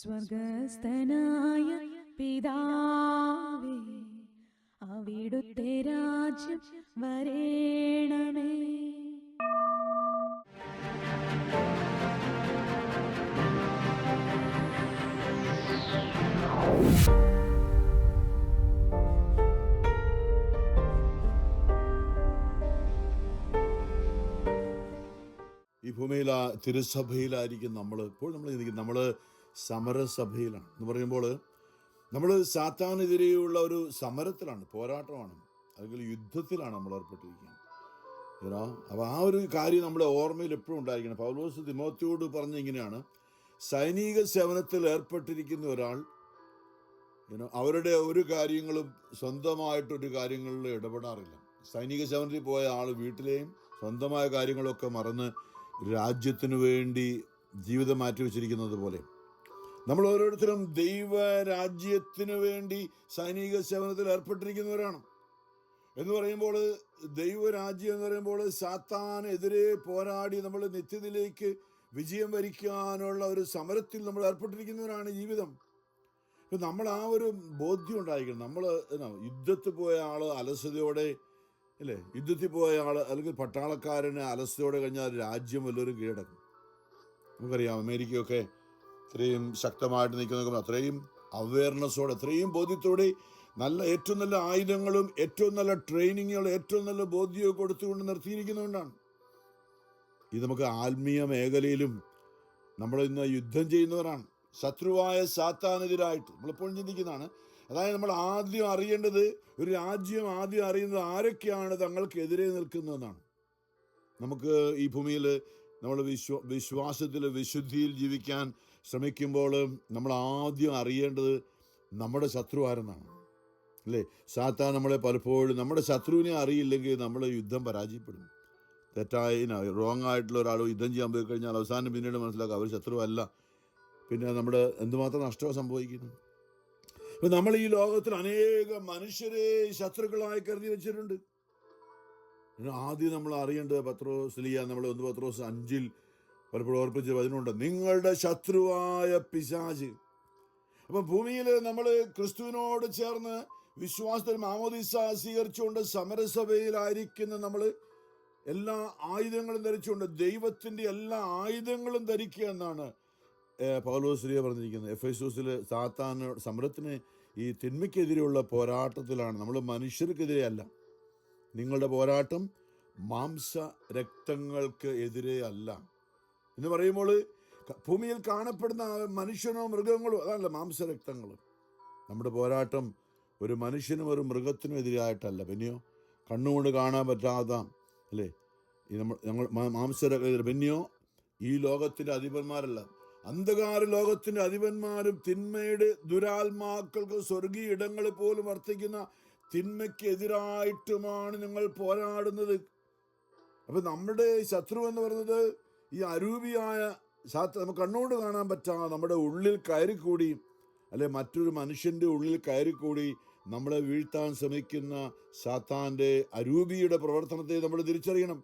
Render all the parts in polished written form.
സ്വർഗസ്ഥനായ പിതാവേ, അവിടുത്തെ രാജ്യം വരേണമേ. ഈ ഭൂമിയിൽ തിരുസഭയിലായിരിക്കും ഇപ്പോൾ നമ്മൾ ചിന്തിക്കുന്നത് നമ്മൾ സമരസഭയിലാണ് എന്ന് പറയുമ്പോൾ നമ്മൾ സാത്താനെതിരെയുള്ള ഒരു സമരത്തിലാണ്, പോരാട്ടമാണ്, അല്ലെങ്കിൽ യുദ്ധത്തിലാണ് നമ്മൾ ഏർപ്പെട്ടിരിക്കുന്നത്. അപ്പോൾ ആ ഒരു കാര്യം നമ്മുടെ ഓർമ്മയിൽ എപ്പോഴും ഉണ്ടായിരിക്കണം. പൗലോസ് തിമോത്തിയോട് പറഞ്ഞ ഇങ്ങനെയാണ്: സൈനിക സേവനത്തിൽ ഏർപ്പെട്ടിരിക്കുന്ന ഒരാൾ അവരുടെ ഒരു കാര്യങ്ങളും സ്വന്തമായിട്ടൊരു കാര്യങ്ങളിൽ ഇടപെടാറില്ല. സൈനിക സേവനത്തിൽ പോയ ആൾ വീട്ടിലെയും സ്വന്തമായ കാര്യങ്ങളൊക്കെ മറന്ന് രാജ്യത്തിനു വേണ്ടി ജീവിതം മാറ്റിവെച്ചിരിക്കുന്നത് പോലെ നമ്മൾ ഓരോരുത്തരും ദൈവരാജ്യത്തിനു വേണ്ടി സൈനിക സേവനത്തിൽ ഏർപ്പെട്ടിരിക്കുന്നവരാണ്. എന്ന് പറയുമ്പോൾ ദൈവരാജ്യം എന്ന് പറയുമ്പോൾ സാത്താനെതിരെ പോരാടി നമ്മൾ നിത്യതയിലേക്ക് വിജയം വരിക്കാനുള്ള ഒരു സമരത്തിൽ നമ്മൾ ഏർപ്പെട്ടിരിക്കുന്നവരാണ് ജീവിതം. ഇപ്പം നമ്മൾ ആ ഒരു ബോധ്യം ഉണ്ടായിരിക്കണം. നമ്മൾ യുദ്ധത്തിൽ പോയ ആൾ അലസതയോടെ അല്ലേ, യുദ്ധത്തിൽ പോയ ആൾ അല്ലെങ്കിൽ പട്ടാളക്കാരന് അലസതയോടെ കഴിഞ്ഞാൽ രാജ്യം വല്ലവരും കീഴടക്കും. നമുക്കറിയാം അമേരിക്കയൊക്കെ ഇത്രയും ശക്തമായിട്ട് നിൽക്കുന്ന അത്രയും അവയർനെസ്സോടെ, അത്രയും ബോധ്യത്തോടെ ഏറ്റവും നല്ല ആയുധങ്ങളും ഏറ്റവും നല്ല ട്രെയിനിങ്ങുകളും ഏറ്റവും നല്ല ബോധ്യവും കൊടുത്തുകൊണ്ട് നിർത്തിയിരിക്കുന്നതുകൊണ്ടാണ്. ഇത് നമുക്ക് ആത്മീയ മേഖലയിലും നമ്മൾ ഇന്ന് യുദ്ധം ചെയ്യുന്നവരാണ്. ശത്രുവായ സാത്താനെതിരായിട്ട് നമ്മളെപ്പോഴും ചിന്തിക്കുന്നതാണ്. അതായത് നമ്മൾ ആദ്യം അറിയേണ്ടത്, ഒരു രാജ്യം ആദ്യം അറിയുന്നത് ആരൊക്കെയാണ് തങ്ങൾക്കെതിരെ നിൽക്കുന്നതെന്നാണ്. നമുക്ക് ഈ ഭൂമിയിൽ നമ്മൾ വിശ്വാസത്തിൽ വിശുദ്ധിയിൽ ജീവിക്കാൻ ശ്രമിക്കുമ്പോൾ നമ്മൾ ആദ്യം അറിയേണ്ടത് നമ്മുടെ ശത്രു ആരെന്നാണ്, അല്ലേ? സാത്താൻ നമ്മളെ പലപ്പോഴും നമ്മുടെ ശത്രുവിനെ അറിയില്ലെങ്കിൽ നമ്മൾ യുദ്ധം പരാജയപ്പെടും. റോങ് ആയിട്ടുള്ള ഒരാൾ യുദ്ധം ചെയ്യാൻ പോയി കഴിഞ്ഞാൽ അവസാനം പിന്നീട് മനസ്സിലാക്കുക അവർ ശത്രുവല്ല. പിന്നെ നമ്മുടെ എന്തുമാത്രം നഷ്ടമാണ് സംഭവിക്കുന്നു. അപ്പം നമ്മൾ ഈ ലോകത്തിൽ അനേകം മനുഷ്യരെ ശത്രുക്കളായി കരുതി വെച്ചിട്ടുണ്ട്. ആദ്യം നമ്മൾ അറിയേണ്ടത് പത്രോസ്ലിയ നമ്മൾ 1 പത്രോസ് 5 പലപ്പോഴും ഓർപ്പിച്ച് അതിനുണ്ട്, നിങ്ങളുടെ ശത്രുവായ പിശാച്. അപ്പം ഭൂമിയിൽ നമ്മൾ ക്രിസ്തുവിനോട് ചേർന്ന് വിശ്വാസത്തിൽ മാമോദീസ സ്വീകരിച്ചുകൊണ്ട് സമരസഭയിലായിരിക്കുന്ന നമ്മൾ എല്ലാ ആയുധങ്ങളും ധരിച്ചുകൊണ്ട് ദൈവത്തിൻ്റെ എല്ലാ ആയുധങ്ങളും ധരിക്കുക എന്നാണ് പൗലോസ്ലിയ പറഞ്ഞിരിക്കുന്നത്. എഫെസോസിൽ സാത്താൻ സമരത്തിന് ഈ തിന്മയ്ക്കെതിരെയുള്ള പോരാട്ടത്തിലാണ്. നമ്മൾ മനുഷ്യർക്കെതിരെ അല്ല. നിങ്ങളുടെ പോരാട്ടം മാംസ രക്തങ്ങൾക്ക് എതിരെ അല്ല എന്ന് പറയുമ്പോൾ ഭൂമിയിൽ കാണപ്പെടുന്ന മനുഷ്യനോ മൃഗങ്ങളോ അതല്ല, മാംസരക്തങ്ങൾ. നമ്മുടെ പോരാട്ടം ഒരു മനുഷ്യനും ഒരു മൃഗത്തിനും എതിരായിട്ടല്ല, പിന്നെയോ കണ്ണുകൊണ്ട് കാണാൻ പറ്റാത്ത അല്ലേ ഞങ്ങൾ മാംസരക്ത, പിന്നെയോ ഈ ലോകത്തിൻ്റെ അധിപന്മാരല്ല, അന്ധകാര ലോകത്തിൻ്റെ അധിപന്മാരും തിന്മയുടെ ദുരാത്മാക്കൾക്ക് സ്വർഗീയ ഇടങ്ങളിൽ പോലും വർത്തിക്കുന്ന തിന്മയ്ക്ക് എതിരായിട്ടുമാണ് നിങ്ങൾ പോരാടുന്നത്. അപ്പം നമ്മുടെ ശത്രു എന്ന് പറയുന്നത് ഈ അരൂപിയായ നമുക്ക് കണ്ണുകൊണ്ട് കാണാൻ പറ്റാതെ നമ്മുടെ ഉള്ളിൽ കയറിക്കൂടി, അല്ലെ മറ്റൊരു മനുഷ്യൻ്റെ ഉള്ളിൽ കയറിക്കൂടി നമ്മളെ വീഴ്ത്താൻ ശ്രമിക്കുന്ന സാത്താൻ്റെ അരൂപിയുടെ പ്രവർത്തനത്തെ നമ്മൾ തിരിച്ചറിയണം.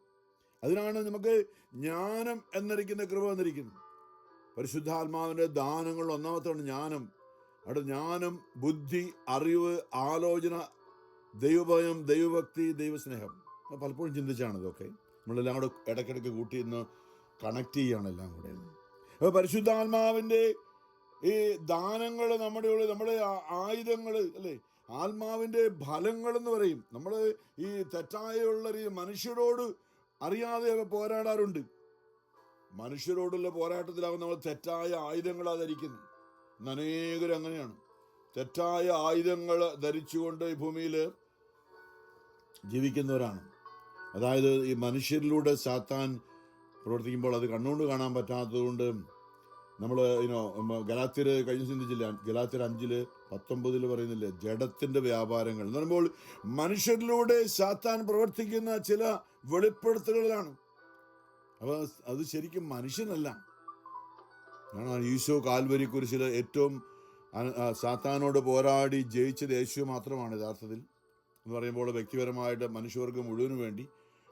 അതിനാണ് നമുക്ക് ജ്ഞാനം എന്നിരിക്കുന്ന കൃപ വന്നിരിക്കുന്നത്. പരിശുദ്ധാത്മാവിൻ്റെ ദാനങ്ങൾ ഒന്നാമത്താണ് ജ്ഞാനം. അവിടെ ജ്ഞാനം, ബുദ്ധി, അറിവ്, ആലോചന, ദൈവഭയം, ദൈവഭക്തി, ദൈവസ്നേഹം. പലപ്പോഴും ചിന്തിച്ചാണ് ഇതൊക്കെ നമ്മളെല്ലാം കൂടെ ഇടയ്ക്കിടയ്ക്ക് കൂട്ടി ഇന്ന് കണക്ട് ചെയ്യുകയാണ് എല്ലാം കൂടെ. അപ്പോൾ പരിശുദ്ധാത്മാവിൻ്റെ ഈ ദാനങ്ങൾ നമ്മുടെ ഉള്ളിൽ, നമ്മുടെ ആയുധങ്ങൾ അല്ലേ, ആത്മാവിൻ്റെ ഫലങ്ങളെന്ന് പറയും. നമ്മൾ ഈ തെറ്റായുള്ള ഈ മനുഷ്യരോട് അറിയാതെ പോരാടാറുണ്ട്. മനുഷ്യരോടുള്ള പോരാട്ടത്തിലാകും നമ്മൾ തെറ്റായ ആയുധങ്ങളാണ് ധരിക്കുന്നത്. അനേകരും അങ്ങനെയാണ് തെറ്റായ ആയുധങ്ങൾ ധരിച്ചുകൊണ്ട് ഈ ഭൂമിയിൽ ജീവിക്കുന്നവരാണ്. അതായത് ഈ മനുഷ്യരിലൂടെ സാത്താൻ പ്രവർത്തിക്കുമ്പോൾ അത് കണ്ണുകൊണ്ട് കാണാൻ പറ്റാത്തതുകൊണ്ട് നമ്മൾ ഗലാത്യർ കഴിഞ്ഞ ചിന്തിച്ചില്ല, ഗലാത്യർ 5:19 പറയുന്നില്ലേ, ജഡത്തിൻ്റെ വ്യാപാരങ്ങൾ എന്ന് പറയുമ്പോൾ മനുഷ്യരിലൂടെ സാത്താൻ പ്രവർത്തിക്കുന്ന ചില വെളിപ്പെടുത്തലുകളാണ്. അപ്പോൾ അത് ശരിക്കും മനുഷ്യനല്ല. ഈശോ കാൽവരി കുരിശിൽ ഏറ്റവും സാത്താനോട് പോരാടി ജയിച്ചത് യേശു മാത്രമാണ് യഥാർത്ഥത്തിൽ എന്ന് പറയുമ്പോൾ വ്യക്തിപരമായിട്ട് മനുഷ്യർക്ക് മുഴുവനും വേണ്ടി.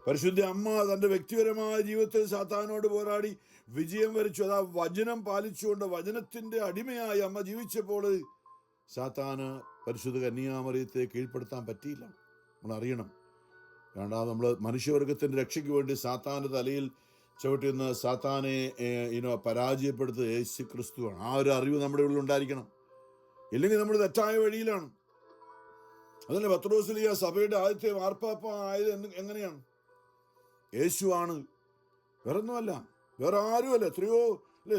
പരിശുദ്ധ അമ്മ തൻ്റെ വ്യക്തിപരമായ ജീവിതത്തിൽ സാത്താനോട് പോരാടി വിജയം വരിച്ചു. അതാ വചനം പാലിച്ചുകൊണ്ട് വചനത്തിൻ്റെ അടിമയായി അമ്മ ജീവിച്ചപ്പോൾ സാത്താന് പരിശുദ്ധ കന്യാമറിയത്തെ കീഴ്പ്പെടുത്താൻ പറ്റിയില്ല. നമ്മൾ അറിയണം. രണ്ടാമത് നമ്മൾ മനുഷ്യവർഗത്തിൻ്റെ രക്ഷയ്ക്ക് വേണ്ടി സാത്താൻ്റെ തലയിൽ ചവിട്ടുന്ന സാത്താനെ പരാജയപ്പെടുത്തുക യേശു ക്രിസ്തുവാണ്. ആ ഒരു അറിവ് നമ്മുടെ ഉള്ളിൽ ഉണ്ടായിരിക്കണം. ഇല്ലെങ്കിൽ നമ്മൾ തെറ്റായ വഴിയിലാണ്. അതല്ലേ പത്രോസ്ലീഹ സഭയുടെ ആദ്യത്തെ മാർപ്പാപ്പ ആയത് എങ്ങനെയാണ്? യേശുവാണ്, വേറൊന്നുമല്ല, വേറെ ആരുമല്ല. എത്രയോ അല്ലേ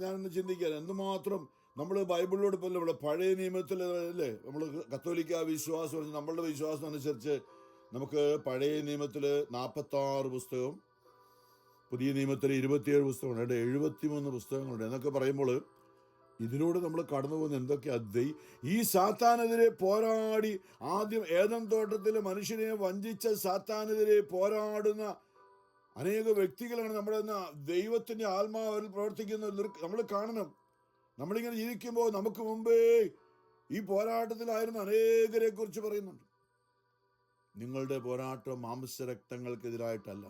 ഞാനൊന്ന് ചിന്തിക്കാൻ എന്തുമാത്രം നമ്മൾ ബൈബിളിലോട് പോലെ നമ്മുടെ പഴയ നിയമത്തിൽ അല്ലേ നമ്മൾ കത്തോലിക്ക വിശ്വാസം, നമ്മളുടെ വിശ്വാസം അനുസരിച്ച് നമുക്ക് പഴയ നിയമത്തിൽ 46 പുസ്തകവും പുതിയ നിയമത്തിൽ 27 പുസ്തകങ്ങളുണ്ട്, 73 പുസ്തകങ്ങളുണ്ട് എന്നൊക്കെ പറയുമ്പോൾ ഇതിലൂടെ നമ്മൾ കടന്നു പോകുന്ന എന്തൊക്കെയാ? ഈ സാത്താനെതിരെ പോരാടി ആദ്യം ഏദൻ തോട്ടത്തിൽ മനുഷ്യനെ വഞ്ചിച്ച സാത്താനെതിരെ പോരാടുന്ന അനേക വ്യക്തികളാണ് നമ്മുടെ ദൈവത്തിന്റെ ആത്മാവിൽ പ്രവർത്തിക്കുന്ന നമ്മൾ കാണണം. നമ്മളിങ്ങനെ ജീവിക്കുമ്പോൾ നമുക്ക് മുമ്പേ ഈ പോരാട്ടത്തിലായിരുന്ന അനേകരെ കുറിച്ച് പറയുന്നുണ്ട്. നിങ്ങളുടെ പോരാട്ടം മാംസരക്തങ്ങൾക്കെതിരായിട്ടല്ല,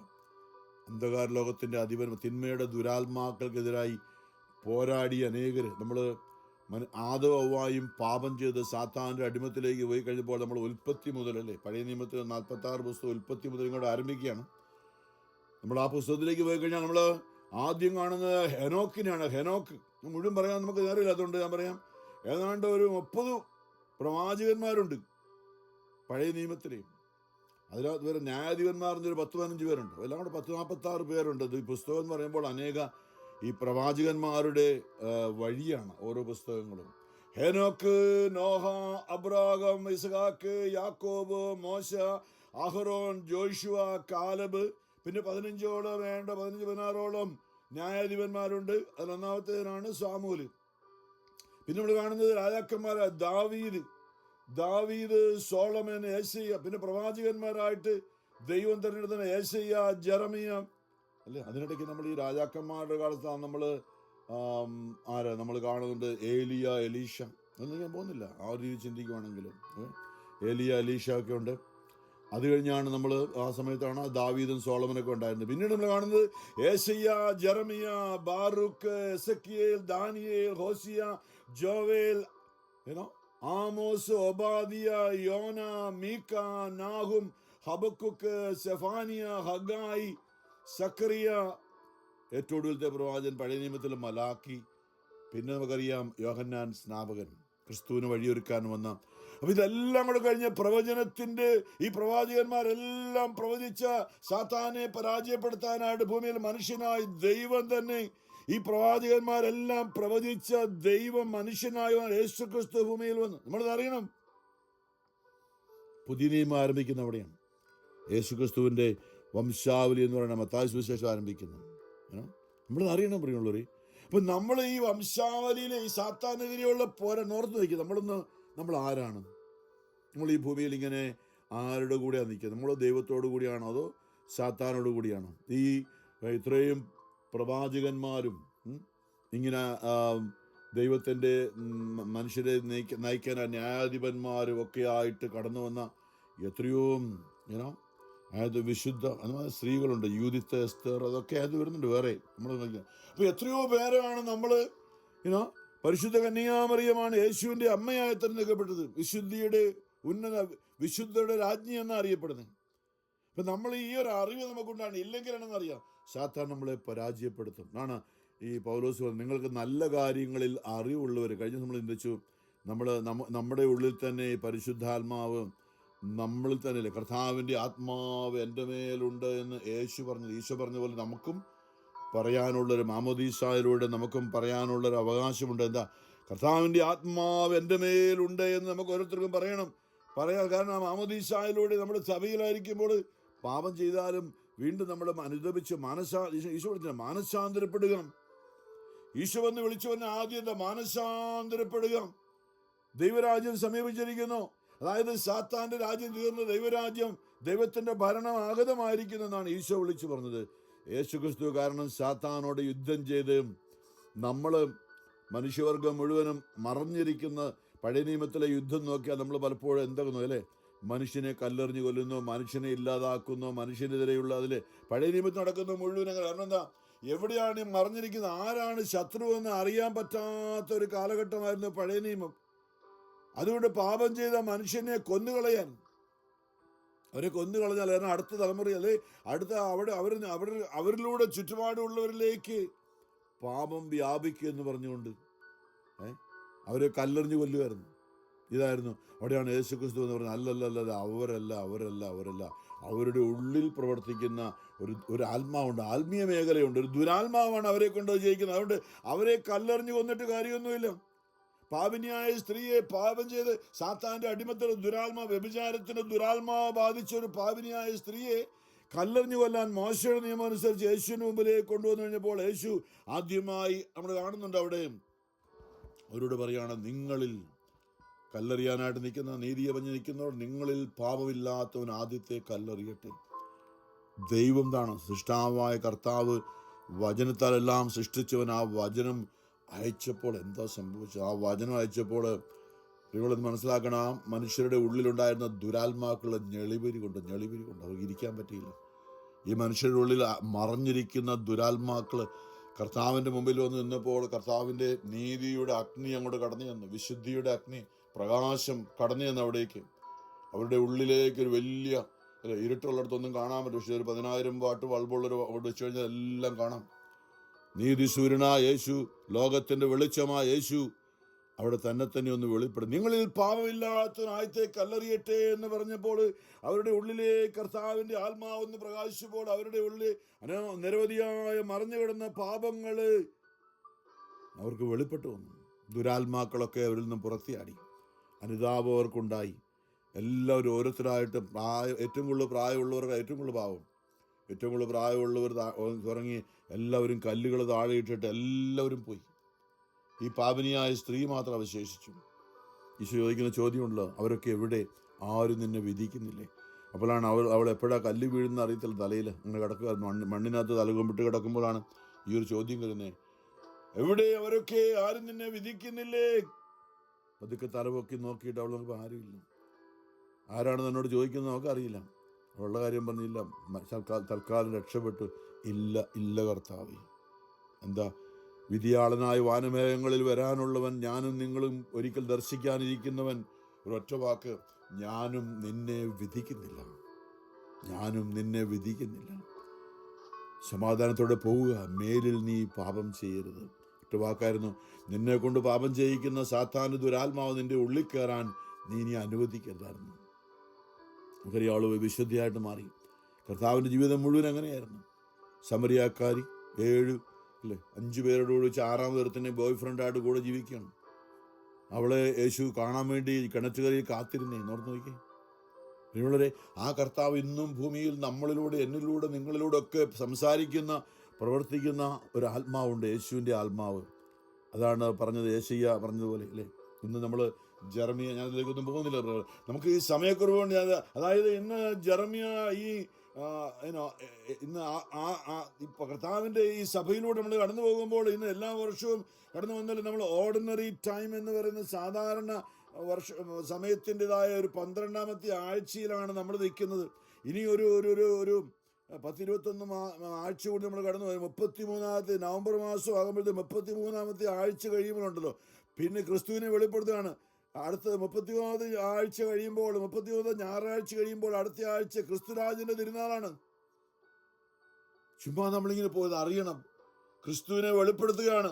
അന്ധകാര ലോകത്തിന്റെ അധിപൻ തിന്മയുടെ ദുരാത്മാക്കൾക്കെതിരായി പോരാടി അനേകര്. നമ്മൾ ആദവും പാപം ചെയ്ത് സാത്താന്റെ അടിമത്തിലേക്ക് പോയി കഴിഞ്ഞപ്പോൾ നമ്മൾ ഉൽപ്പത്തി മുതലല്ലേ, പഴയ നിയമത്തിൽ 46 പുസ്തകം ഉൽപ്പത്തി മുതൽ ഇങ്ങോട്ട് ആരംഭിക്കുകയാണ്. നമ്മൾ ആ പുസ്തകത്തിലേക്ക് പോയി കഴിഞ്ഞാൽ നമ്മൾ ആദ്യം കാണുന്നത് ഹെനോക്കിനെയാണ്. ഹെനോക്ക് മുഴുവൻ പറയാൻ നമുക്ക് നേരമില്ല, അതുകൊണ്ട് ഞാൻ പറയാം. ഏതാണ്ട് ഒരു 30 പ്രവാചകന്മാരുണ്ട് പഴയ നിയമത്തിലെ. അതിനകത്ത് വേറെ ന്യായാധിപന്മാർ എന്നൊരു 10-15 പേരുണ്ട്. എല്ലാം കൂടെ 146 പേരുണ്ട്. ഈ പുസ്തകം എന്ന് പറയുമ്പോൾ അനേക ഈ പ്രവാചകന്മാരുടെ വഴിയാണ് ഓരോ പുസ്തകങ്ങളും. ഹെനോക്ക്, നോഹ, അബ്രാഹം, ഇസ്ഹാക്ക്, യാക്കോബ്, മോശ, അഹ്റോൻ, ജോഷുവ, കാലബ്, പിന്നെ 15-16 ന്യായാധിപന്മാരുണ്ട്. അതിൽ ഒന്നാമത്തേതിനാണ് സാമൂല്. പിന്നെ നമ്മൾ കാണുന്നത് രാജാക്കന്മാരായ ദാവീദ്, സോളമൻ, ഏശയ്യ, പിന്നെ പ്രവാചകന്മാരായിട്ട് ദൈവം തിരഞ്ഞെടുത്ത ഏശയ്യ, ജെറമിയ അല്ലേ. അതിനിടയ്ക്ക് നമ്മൾ ഈ രാജാക്കന്മാരുടെ കാലത്താണ് നമ്മൾ കാണുന്നുണ്ട് ഏലിയ, എലീഷ. അതൊന്നും ഞാൻ പോകുന്നില്ല, ആ ഒരു രീതി ചിന്തിക്കുവാണെങ്കിലും ഏലിയ, എലീഷ ഒക്കെ ഉണ്ട്. അത് കഴിഞ്ഞാണ് നമ്മൾ ആ സമയത്താണ് ദാവീദും സോളമനൊക്കെ ഉണ്ടായിരുന്നത്. പിന്നീട് നമ്മൾ കാണുന്നത് Isaiah, Jeremiah, Baruch, Ezekiel, Daniel, Hosea, Joel, Amos, Obadiah, Jonah, Micah, Nahum, Habakkuk, Zephaniah, Haggai, Zechariah, ഏറ്റവും ഒടുവിലത്തെ പ്രവാചകൻ പഴയ നിയമത്തിൽ മലാക്കി. പിന്നെ നമുക്കറിയാം യോഹന്നാൻ സ്നാപകൻ, ക്രിസ്തുവിന് വഴിയൊരുക്കാൻ വന്ന. അപ്പൊ ഇതെല്ലാം കൂടെ കഴിഞ്ഞ് പ്രവചനത്തിന്റെ ഈ പ്രവാചകന്മാരെല്ലാം പ്രവചിച്ച സാത്താനെ പരാജയപ്പെടുത്താനായിട്ട് ഭൂമിയിൽ മനുഷ്യനായി ദൈവം തന്നെ, ഈ പ്രവാചകന്മാരെല്ലാം പ്രവചിച്ച ദൈവം മനുഷ്യനായ യേശു ക്രിസ്തു ഭൂമിയിൽ വന്നു. നമ്മളത് അറിയണം. പുതിയ നിയമം ആരംഭിക്കുന്ന അവിടെയാണ്. യേശു ക്രിസ്തുവിന്റെ വംശാവലി എന്ന് പറയുന്ന മത്തായി സുവിശേഷം ആരംഭിക്കുന്നത്. നമ്മളത് അറിയണം പ്രിയമുള്ളവരെ. അപ്പൊ നമ്മൾ ഈ വംശാവലിയിലെ ഈ സാത്താനെതിരെയുള്ള നോർത്ത് വയ്ക്കുക. നമ്മൾ ആരാണ്? നമ്മൾ ഈ ഭൂമിയിൽ ഇങ്ങനെ ആരുടെ കൂടെയാണ് നിൽക്കുക? നമ്മൾ ദൈവത്തോടു കൂടിയാണോ അതോ സാത്താനോട് കൂടിയാണോ? ഈ ഇത്രയും പ്രവാചകന്മാരും ഇങ്ങനെ ദൈവത്തിൻ്റെ മനുഷ്യരെ നയിക്കാൻ ന്യായാധിപന്മാരും ഒക്കെ ആയിട്ട് കടന്നു വന്ന എത്രയോ അതായത് വിശുദ്ധ അതുപോലെ സ്ത്രീകളുണ്ട്, യൂദിത്ത്, എസ്തർ, അതൊക്കെ അത് വരുന്നുണ്ട് വേറെ. നമ്മൾ അപ്പോൾ എത്രയോ പേരാണ് നമ്മൾ പരിശുദ്ധ കന്യാമറിയമാണ് യേശുവിൻ്റെ അമ്മയായി തിരഞ്ഞെടുക്കപ്പെട്ടത്, വിശുദ്ധയുടെ രാജ്ഞി എന്നാണ് അറിയപ്പെടുന്നത്. അപ്പം നമ്മൾ ഈ ഒരു അറിവ് നമുക്കുണ്ടാണ്. ഇല്ലെങ്കിലാണെന്നറിയാം സാത്താൻ നമ്മളെ പരാജയപ്പെടുത്തും. ആണ് ഈ പൗലോസ് പറഞ്ഞു, നിങ്ങൾക്ക് നല്ല കാര്യങ്ങളിൽ അറിവുള്ളവർ. കഴിഞ്ഞ നമ്മൾ ചിന്തിച്ചു, നമ്മുടെ ഉള്ളിൽ തന്നെ ഈ പരിശുദ്ധാത്മാവ് നമ്മളിൽ തന്നെയല്ലേ, കർത്താവിൻ്റെ ആത്മാവ് എൻ്റെ മേലുണ്ട് എന്ന് യേശു പറഞ്ഞത്. ഈശോ പറഞ്ഞ പോലെ നമുക്കും പറയാനുള്ളൊരു മാമോദീസായിലൂടെ നമുക്കും പറയാനുള്ളൊരു അവകാശമുണ്ട്. എന്താ? കർത്താവിൻ്റെ ആത്മാവ് എൻ്റെ മേലുണ്ട് എന്ന് നമുക്ക് ഓരോരുത്തർക്കും പറയാം. കാരണം ആ മാമോദീസായിലൂടെ നമ്മുടെ സഭയിലായിരിക്കുമ്പോൾ പാപം ചെയ്താലും വീണ്ടും നമ്മൾ അനുദപിച്ച് ഈശോ വിളിച്ച മാനസാന്തരപ്പെടുക. ഈശോ വന്ന് വിളിച്ചവന് ആദ്യം എന്താ? മാനസാന്തരപ്പെടുക. ദൈവരാജ്യം സമീപിച്ചിരിക്കുന്നു. അതായത് സാത്താന്റെ രാജ്യം തീർന്ന് ദൈവരാജ്യം, ദൈവത്തിന്റെ ഭരണം ആഗതമായിരിക്കുന്നെന്നാണ് ഈശോ വിളിച്ചു പറഞ്ഞത്. യേശു ക്രിസ്തു കാരണം സാത്താനോട് യുദ്ധം ചെയ്ത് നമ്മൾ മനുഷ്യവർഗം മുഴുവനും മറഞ്ഞിരിക്കുന്ന പഴയ നിയമത്തിലെ യുദ്ധം നോക്കിയാൽ നമ്മൾ പലപ്പോഴും എന്താകുന്നു അല്ലേ, മനുഷ്യനെ കല്ലെറിഞ്ഞു കൊല്ലുന്നു, മനുഷ്യനെ ഇല്ലാതാക്കുന്നു, മനുഷ്യനെതിരെയുള്ള അതിൽ പഴയ നിയമത്തിൽ നടക്കുന്ന മുഴുവൻ അങ്ങനെ. കാരണം എന്താ? എവിടെയാണ് ഈ മറിഞ്ഞിരിക്കുന്നത്, ആരാണ് ശത്രു എന്ന് അറിയാൻ പറ്റാത്ത ഒരു കാലഘട്ടമായിരുന്നു പഴയ നിയമം. അതുകൊണ്ട് പാപം ചെയ്ത മനുഷ്യനെ കൊന്നുകളയാൻ, അവരെ കൊന്നുകളഞ്ഞാൽ കാരണം അടുത്ത തലമുറ അല്ലെ അടുത്ത അവരിലൂടെ ചുറ്റുപാടുള്ളവരിലേക്ക് പാപം വ്യാപിക്കുക എന്ന് പറഞ്ഞുകൊണ്ട് അവരെ കല്ലെറിഞ്ഞു കൊല്ലുമായിരുന്നു. ഇതായിരുന്നു. അവിടെയാണ് യേശുക്രിസ്തു എന്ന് പറഞ്ഞത്, അല്ലല്ല, അവരല്ല, അവരുടെ ഉള്ളിൽ പ്രവർത്തിക്കുന്ന ഒരു ആത്മാവുണ്ട്, ആത്മീയ മേഖലയുണ്ട്, ഒരു ദുരാത്മാവാണ് അവരെ കൊണ്ട് ജയിക്കുന്നത്. അതുകൊണ്ട് അവരെ കല്ലെറിഞ്ഞു കൊന്നിട്ട് കാര്യമൊന്നുമില്ല. പാപിനിയായ സ്ത്രീയെ പാപം ചെയ്ത് സാത്താന്റെ അടിമത്തിൽ വ്യഭിചാരത്തിന് ദുരാത്മാവ് ബാധിച്ച ഒരു പാപിനിയായ സ്ത്രീയെ കല്ലെറിഞ്ഞു കൊല്ലാൻ മോശയുടെ നിയമം അനുസരിച്ച് യേശുവിന് മുമ്പിലേക്ക് കൊണ്ടുവന്നു കഴിഞ്ഞപ്പോൾ യേശു ആദ്യമായി നമ്മൾ കാണുന്നുണ്ട് അവിടെ അവരോട് പറയാണ്, നിങ്ങളിൽ കല്ലെറിയാനായിട്ട് നിൽക്കുന്ന, നീതിയെ പഞ്ഞ് നിൽക്കുന്നവർ, നിങ്ങളിൽ പാപമില്ലാത്തവൻ ആദ്യത്തെ കല്ലെറിയട്ടെ. ദൈവം എന്താണ്? സൃഷ്ടാവായ കർത്താവ് വചനത്താലെല്ലാം സൃഷ്ടിച്ചവൻ. ആ വചനം അയച്ചപ്പോൾ എന്താ സംഭവിച്ചത്? ആ വചനം അയച്ചപ്പോൾ നിങ്ങളത് മനസ്സിലാക്കണം, ആ മനുഷ്യരുടെ ഉള്ളിലുണ്ടായിരുന്ന ദുരാത്മാക്കളുടെ ഞെളിപിരി കൊണ്ട് അവർക്ക് ഇരിക്കാൻ പറ്റിയില്ല. ഈ മനുഷ്യരുടെ ഉള്ളിൽ മറഞ്ഞിരിക്കുന്ന ദുരാത്മാക്കൾ കർത്താവിൻ്റെ മുമ്പിൽ വന്ന് നിന്നപ്പോൾ കർത്താവിൻ്റെ നീതിയുടെ അഗ്നി അങ്ങോട്ട് കടന്നു ചെന്നു, വിശുദ്ധിയുടെ അഗ്നി, പ്രകാശം കടന്നു ചെന്ന് അവിടേക്ക്. അവരുടെ ഉള്ളിലേക്ക് ഒരു വലിയ ഇരുട്ടുള്ളിടത്തൊന്നും കാണാൻ പറ്റും, പക്ഷേ ഒരു 10,000 വാട്ട് ബൾബുള്ളൊരു അവിടെ വെച്ച് കഴിഞ്ഞാൽ എല്ലാം കാണാം. നീതി സൂര്യനായ യേശു, ലോകത്തിൻ്റെ വെളിച്ചമായ യേശു അവിടെ തന്നെ ഒന്ന് വെളിപ്പെടും. നിങ്ങളിൽ പാപമില്ലാത്തവനായത്തെ കല്ലെറിയട്ടെ എന്ന് പറഞ്ഞപ്പോൾ അവരുടെ ഉള്ളിലെ കർത്താവിൻ്റെ ആത്മാവെന്ന് പ്രകാശിച്ചപ്പോൾ അവരുടെ ഉള്ളിൽ നിരവധിയായ മറഞ്ഞു കിടന്ന പാപങ്ങൾ അവർക്ക് വെളിപ്പെട്ടു വന്നു. ദുരാത്മാക്കളൊക്കെ അവരിൽ നിന്നും പുറത്തിയാടി. അനുതാപം അവർക്കുണ്ടായി. എല്ലാവരും ഓരോരുത്തരായിട്ട് ഏറ്റവും കൂടുതൽ പ്രായമുള്ളവർക്ക് ഏറ്റവും കൂടുതൽ പാവം, ഏറ്റവും കൂടുതൽ പ്രായമുള്ളവർ തുടങ്ങി എല്ലാവരും കല്ലുകൾ താഴെ ഇട്ടിട്ട് എല്ലാവരും പോയി. ഈ പാപിനിയായ സ്ത്രീ മാത്രം അവശേഷിച്ചു. ഈശോ ചോദിക്കുന്ന ചോദ്യമുണ്ടല്ലോ, അവരൊക്കെ എവിടെ? ആരും നിന്നെ വിധിക്കുന്നില്ലേ? അപ്പോഴാണ് അവൾ എപ്പോഴാണ് കല്ല് വീഴുന്ന അറിയത്തില്ല, തലയിൽ അങ്ങനെ കിടക്കുക, മണ്ണിനകത്ത് തലകൊമ്പിട്ട് കിടക്കുമ്പോഴാണ് ഈ ഒരു ചോദ്യം വരുന്നത്, എവിടെ അവരൊക്കെ? ആരും നിന്നെ വിധിക്കുന്നില്ലേ? പതുക്കെ തലപൊക്കി നോക്കിയിട്ട് അവൾ നോക്കുമ്പോൾ ആരുമില്ല. ആരാണ് എന്നോട് ചോദിക്കുന്നത് നമുക്കറിയില്ല. അവളുടെ കാര്യം പറഞ്ഞില്ല, തൽക്കാലം രക്ഷപ്പെട്ടു. ഇല്ല കർത്താവേ. എന്താ? വിധിയാളനായ വാനമേഘങ്ങളിൽ വരാനുള്ളവൻ, ഞാനും നിങ്ങളും ഒരിക്കൽ ദർശിക്കാനിരിക്കുന്നവൻ. ഒരൊറ്റ വാക്ക്, ഞാനും നിന്നെ വിധിക്കുന്നില്ല. സമാധാനത്തോടെ പോവുക, മേലിൽ നീ പാപം ചെയ്യരുത്. ഒറ്റ വാക്കായിരുന്നു, നിന്നെ കൊണ്ട് പാപം ചെയ്യിക്കുന്ന സാത്താന് ദുരാത്മാവ് നിന്റെ ഉള്ളിൽ കയറാൻ നീ ഇനി അനുവദിക്കരുതായിരുന്നു. നമുക്കറിയാളോ വിശുദ്ധിയായിട്ട് മാറി. കർത്താവിൻ്റെ ജീവിതം മുഴുവൻ അങ്ങനെയായിരുന്നു. സമരിയാക്കാരി 5 പേരോട് വെച്ച് 6ാമത് ഒരുത്തന്നെ ബോയ് ഫ്രണ്ടായിട്ട് കൂടെ ജീവിക്കുകയാണ്. അവളെ യേശു കാണാൻ വേണ്ടി കിണറ്റുകരയിൽ കാത്തിരുന്നേ. നോർത്ത് നോക്കിയേ നിങ്ങളെ. ആ കർത്താവ് ഇന്നും ഭൂമിയിൽ നമ്മളിലൂടെ, എന്നിലൂടെ, നിങ്ങളിലൂടെ ഒക്കെ സംസാരിക്കുന്ന, പ്രവർത്തിക്കുന്ന ഒരു ആത്മാവുണ്ട്, യേശുവിൻ്റെ ആത്മാവ്. അതാണ് പറഞ്ഞത്, യേശയ്യ പറഞ്ഞതുപോലെ അല്ലേ. ഇന്ന് നമ്മൾ ജെറമിയ, ഞാൻ ഇതിലേക്കൊന്നും പോകുന്നില്ല, നമുക്ക് ഈ സമയക്കുറവ് കൊണ്ട് അതായത് ഇന്ന് ജെറമിയ ഇന്ന് ഇപ്പൊ കർത്താവിൻ്റെ ഈ സഭയിലൂടെ നമ്മൾ കടന്നു പോകുമ്പോൾ ഇന്ന് എല്ലാ വർഷവും കടന്നു വന്നാലും നമ്മൾ ഓർഡിനറി ടൈം എന്ന് പറയുന്ന സാധാരണ സമയത്തിൻ്റെതായ ഒരു 12ാമത്തെ ആഴ്ചയിലാണ് നമ്മൾ നിൽക്കുന്നത്. ഇനി ഒരു 10-21 ആഴ്ച കൂടി നമ്മൾ കടന്നു പോയി. 33ാമത്തെ നവംബർ മാസം ആകുമ്പോഴത്തേക്ക് 33ാമത്തെ ആഴ്ച കഴിയുമ്പോഴുണ്ടല്ലോ പിന്നെ ക്രിസ്തുവിനെ വെളിപ്പെടുത്തുകയാണ്. അടുത്ത 33ാമത്തെ ആഴ്ച കഴിയുമ്പോൾ, 33 ഞായറാഴ്ച കഴിയുമ്പോൾ അടുത്ത ആഴ്ച ക്രിസ്തുരാജന്റെ തിരുനാളാണ്. ചുമ്മാ നമ്മളിങ്ങനെ പോയത് അറിയണം, ക്രിസ്തുവിനെ വെളിപ്പെടുത്തുകയാണ്.